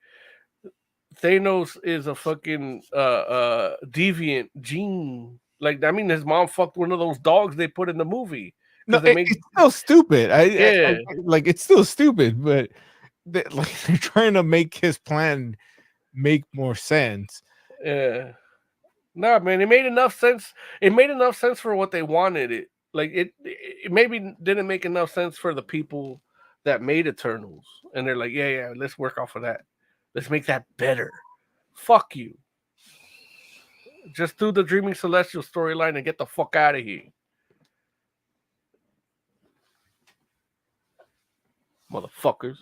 Thanos is a fucking deviant gene? Like, I mean, his mom fucked one of those dogs they put in the movie. No, it's still stupid. It's still stupid, but they're trying to make his plan make more sense. Yeah. No, man, it made enough sense. It made enough sense for what they wanted it. Like it maybe didn't make enough sense for the people that made Eternals. And they're like, yeah, let's work off of that. Let's make that better. Fuck you. Just do the Dreaming Celestial storyline and get the fuck out of here. Motherfuckers.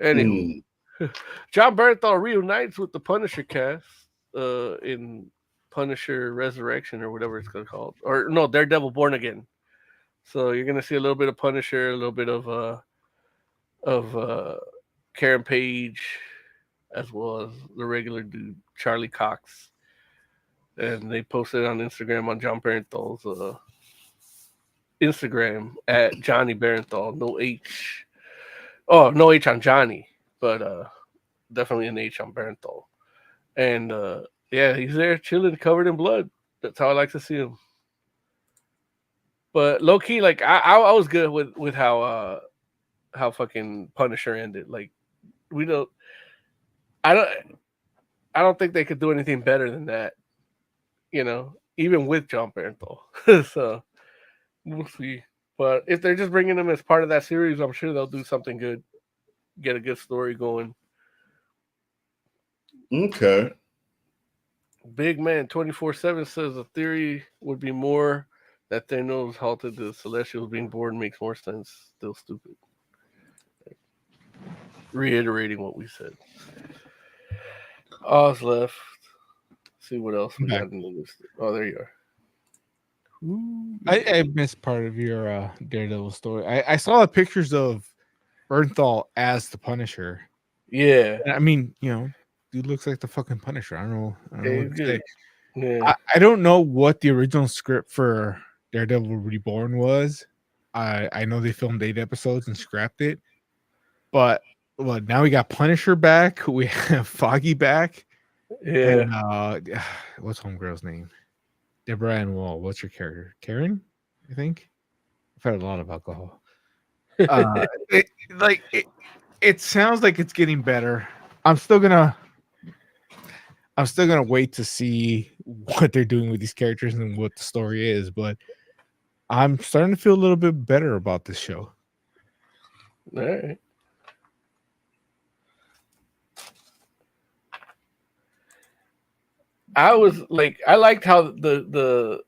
Anyway, John Bernthal reunites with the Punisher cast in Punisher Resurrection or whatever it's called. Or no, Daredevil Born Again. So you're gonna see a little bit of Punisher, a little bit of Karen Page, as well as the regular dude Charlie Cox. And they posted on Instagram on John Bernthal's Instagram at Johnny Bernthal, no H. Oh, no H on Johnny, but definitely an H on Bernthal. And yeah, he's there chilling, covered in blood. That's how I like to see him. But low key, like I was good with how fucking Punisher ended. Like I don't think they could do anything better than that. Even with John Bernthal. So we'll see. But if they're just bringing him as part of that series, I'm sure they'll do something good. Get a good story going. Okay. Big Man 24/7 says the theory would be more that Thanos halted the Celestials being born makes more sense. Still stupid. Reiterating what we said. Oz left. See what else we got in the list. Oh, there you are. I missed part of your Daredevil story. I saw the pictures of Bernthal as the Punisher. Yeah. I mean, dude looks like the fucking Punisher. I don't know what to say. Yeah. I don't know what the original script for Daredevil Reborn was. I know they filmed 8 episodes and scrapped it. But now we got Punisher back. We have Foggy back. Yeah. And what's Homegirl's name? Deborah Ann Wall. What's your character? Karen, I think. I've had a lot of alcohol. It sounds like it's getting better. I'm still gonna I'm still gonna wait to see what they're doing with these characters and what the story is, but I'm starting to feel a little bit better about this show. All right. I liked how the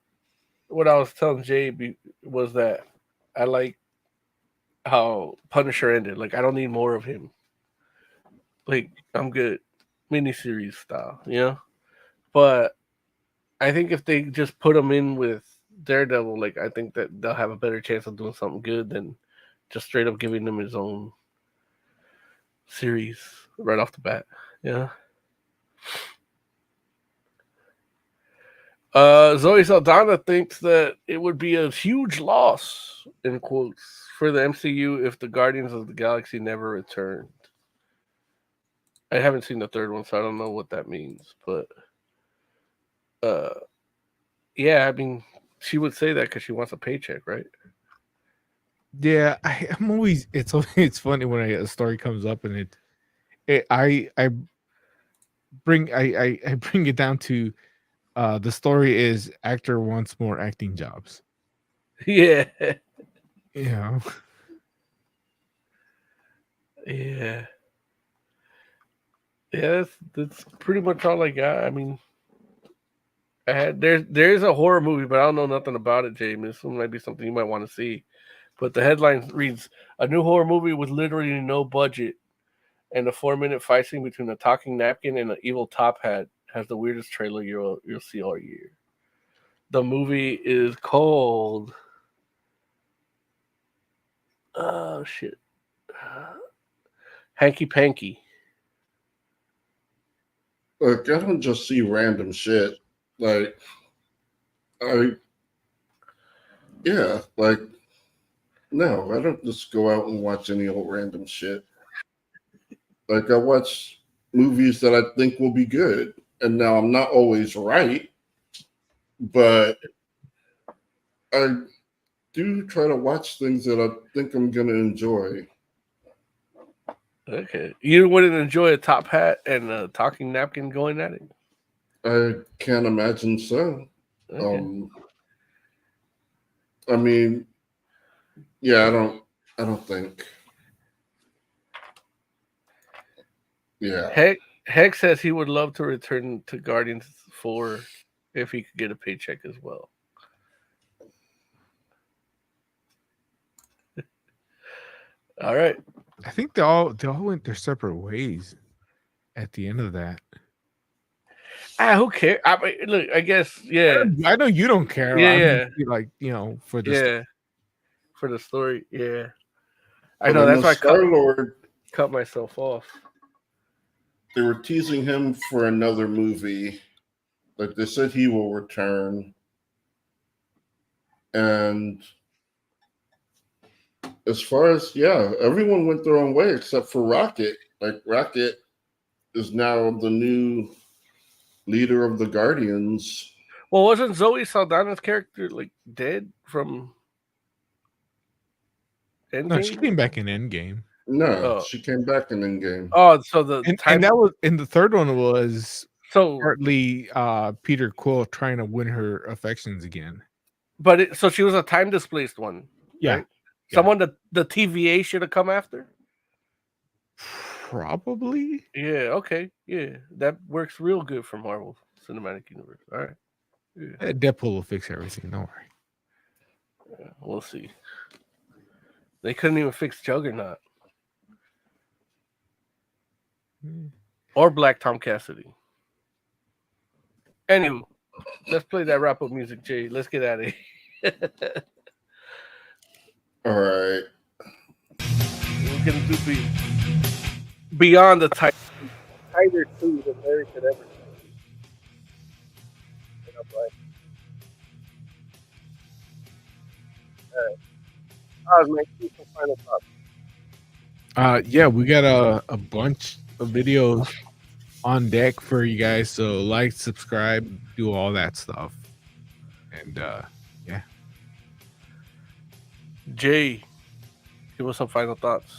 what I was telling Jay was that I like how Punisher ended. Like, I don't need more of him. Like, I'm good, miniseries style, you know. But I think if they just put him in with Daredevil, like, I think that they'll have a better chance of doing something good than just straight up giving him his own series right off the bat. Yeah. Zoe Saldana thinks that it would be a huge loss, in quotes, for the MCU if the Guardians of the Galaxy never returned. I haven't seen the third one, so I don't know what that means. But, yeah, I mean, she would say that because she wants a paycheck, right? Yeah, I'm always. It's funny when a story comes up and I bring it down to the story is actor wants more acting jobs. Yeah. Yeah. Yeah. Yeah, that's pretty much all I got. I mean, there's a horror movie, but I don't know nothing about it, James. This one might be something you might want to see. But the headline reads, "A new horror movie with literally no budget and a 4-minute fight scene between a talking napkin and an evil top hat has the weirdest trailer you'll see all year." The movie is called Hanky Panky. Like, I don't just see random shit. Like, no, I don't just go out and watch any old random shit. Like, I watch movies that I think will be good. And now I'm not always right, but I do try to watch things that I think I'm going to enjoy. Okay. You wouldn't enjoy a top hat and a talking napkin going at it? I can't imagine so. Okay. I mean, yeah, I don't think. Yeah. Heck says he would love to return to Guardians 4 if he could get a paycheck as well. All right. I think they all went their separate ways at the end of that. Who cares? I mean, look, I guess, yeah. I know you don't care. Yeah. Like, for this. Yeah. For the story, yeah. I But know, that's why Star-Lord, cut myself off. They were teasing him for another movie. Like, they said he will return. And as far as, everyone went their own way except for Rocket. Like, Rocket is now the new leader of the Guardians. Well, wasn't Zoe Saldana's character, like, dead from Endgame? No, she came back in Endgame. No, she came back in Endgame. Oh, so and that was, and the third one was so partly Peter Quill trying to win her affections again. But so she was a time displaced one. Yeah. Right? Someone that the TVA should have come after? Probably. Yeah, okay. Yeah. That works real good for Marvel Cinematic Universe. All right. Yeah. Deadpool will fix everything, don't worry. Yeah, we'll see. They couldn't even fix Juggernaut. Or Black Tom Cassidy. Anyway, let's play that wrap-up music, Jay. Let's get out of here. All right. We're going to do Beyond the tighter two than Larry could ever. All right. Man, keep some final thoughts. Yeah, we got a bunch of videos on deck for you guys. So like, subscribe, do all that stuff. And yeah. Jay, give us some final thoughts.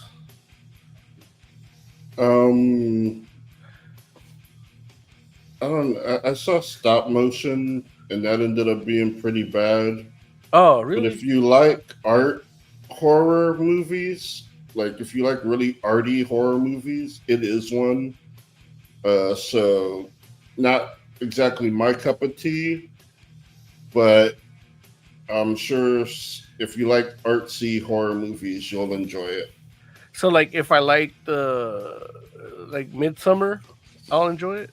I saw stop motion, and that ended up being pretty bad. Oh, But really? if you like art horror movies, like if you like really arty horror movies, it is one. So not exactly my cup of tea, but I'm sure if you like artsy horror movies, you'll enjoy it. So, like, if I like the like Midsummer, I'll enjoy it.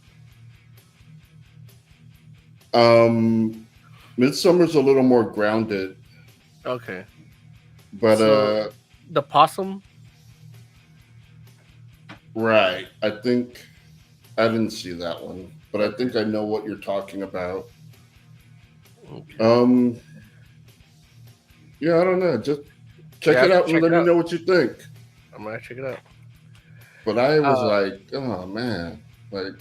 Midsummer's a little more grounded, Okay. but So, the Possum. right. I think I didn't see that one, but I Okay. think I know what you're talking about. Okay. Yeah, I don't know. Just check Yeah, it out and check let it me out. know what you think. I'm gonna check it out. But I was like, oh man, like,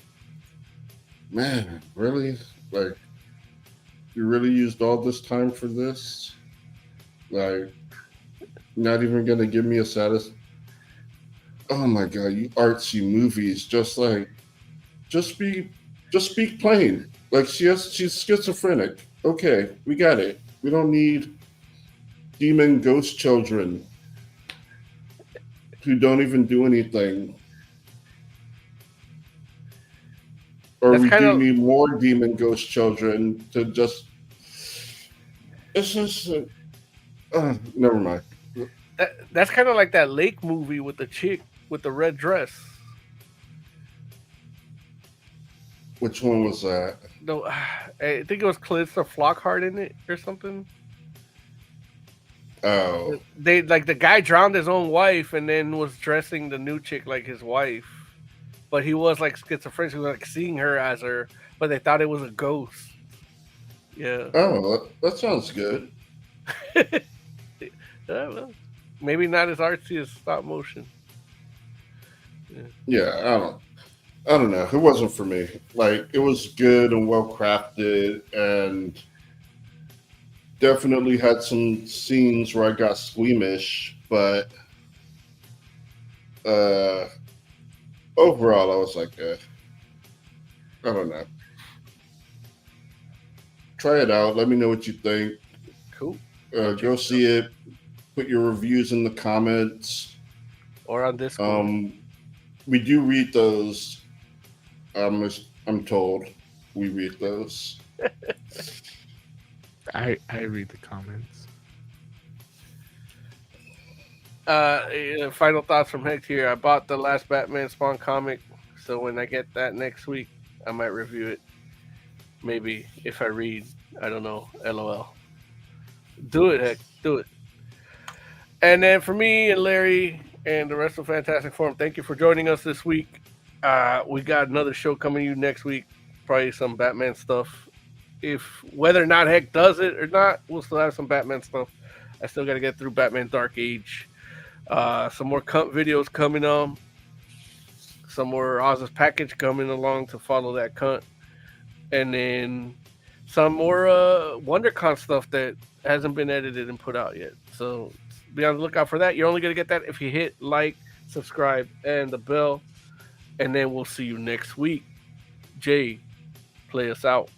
man, really? Like, you really used all this time for this? Like, not even gonna give me a oh my god, you artsy movies, just speak plain. Like she's schizophrenic. Okay, we got it. We don't need demon ghost children who don't even do anything. Or That's we kind do of need more demon ghost children to just. It's just. Never mind. that's kind of like that Lake movie with the chick with the red dress. Which one was that? No, I think it was Calista Flockhart in it or something. Oh. They like the guy drowned his own wife and then was dressing the new chick like his wife, but he was like schizophrenic. He was like seeing her as her, but they thought it was a ghost. Yeah. Oh, that sounds good. Well, maybe not as artsy as stop motion. Yeah, I don't know. It wasn't for me. Like, it was good and well crafted, and definitely had some scenes where I got squeamish, but overall, I was like, I don't know. Try it out. Let me know what you think. Cool. Go see it. Put your reviews in the comments. Or on Discord. We do read those. I'm told we read those. I read the comments. Final thoughts from Heck here. I bought the last Batman Spawn comic, so when I get that next week, I might review it. Maybe if I read, I don't know. LOL. Do it, Heck. Do it. And then for me and Larry and the rest of Fantastic Forum, thank you for joining us this week. We got another show coming to you next week. Probably some Batman stuff. If whether or not Heck does it or not, we'll still have some Batman stuff. I still got to get through Batman Dark Age. Some more cunt videos coming on. Some more Oz's package coming along to follow that cunt. And then some more WonderCon stuff that hasn't been edited and put out yet. So be on the lookout for that. You're only going to get that if you hit like, subscribe, and the bell. And then we'll see you next week. Jay, play us out.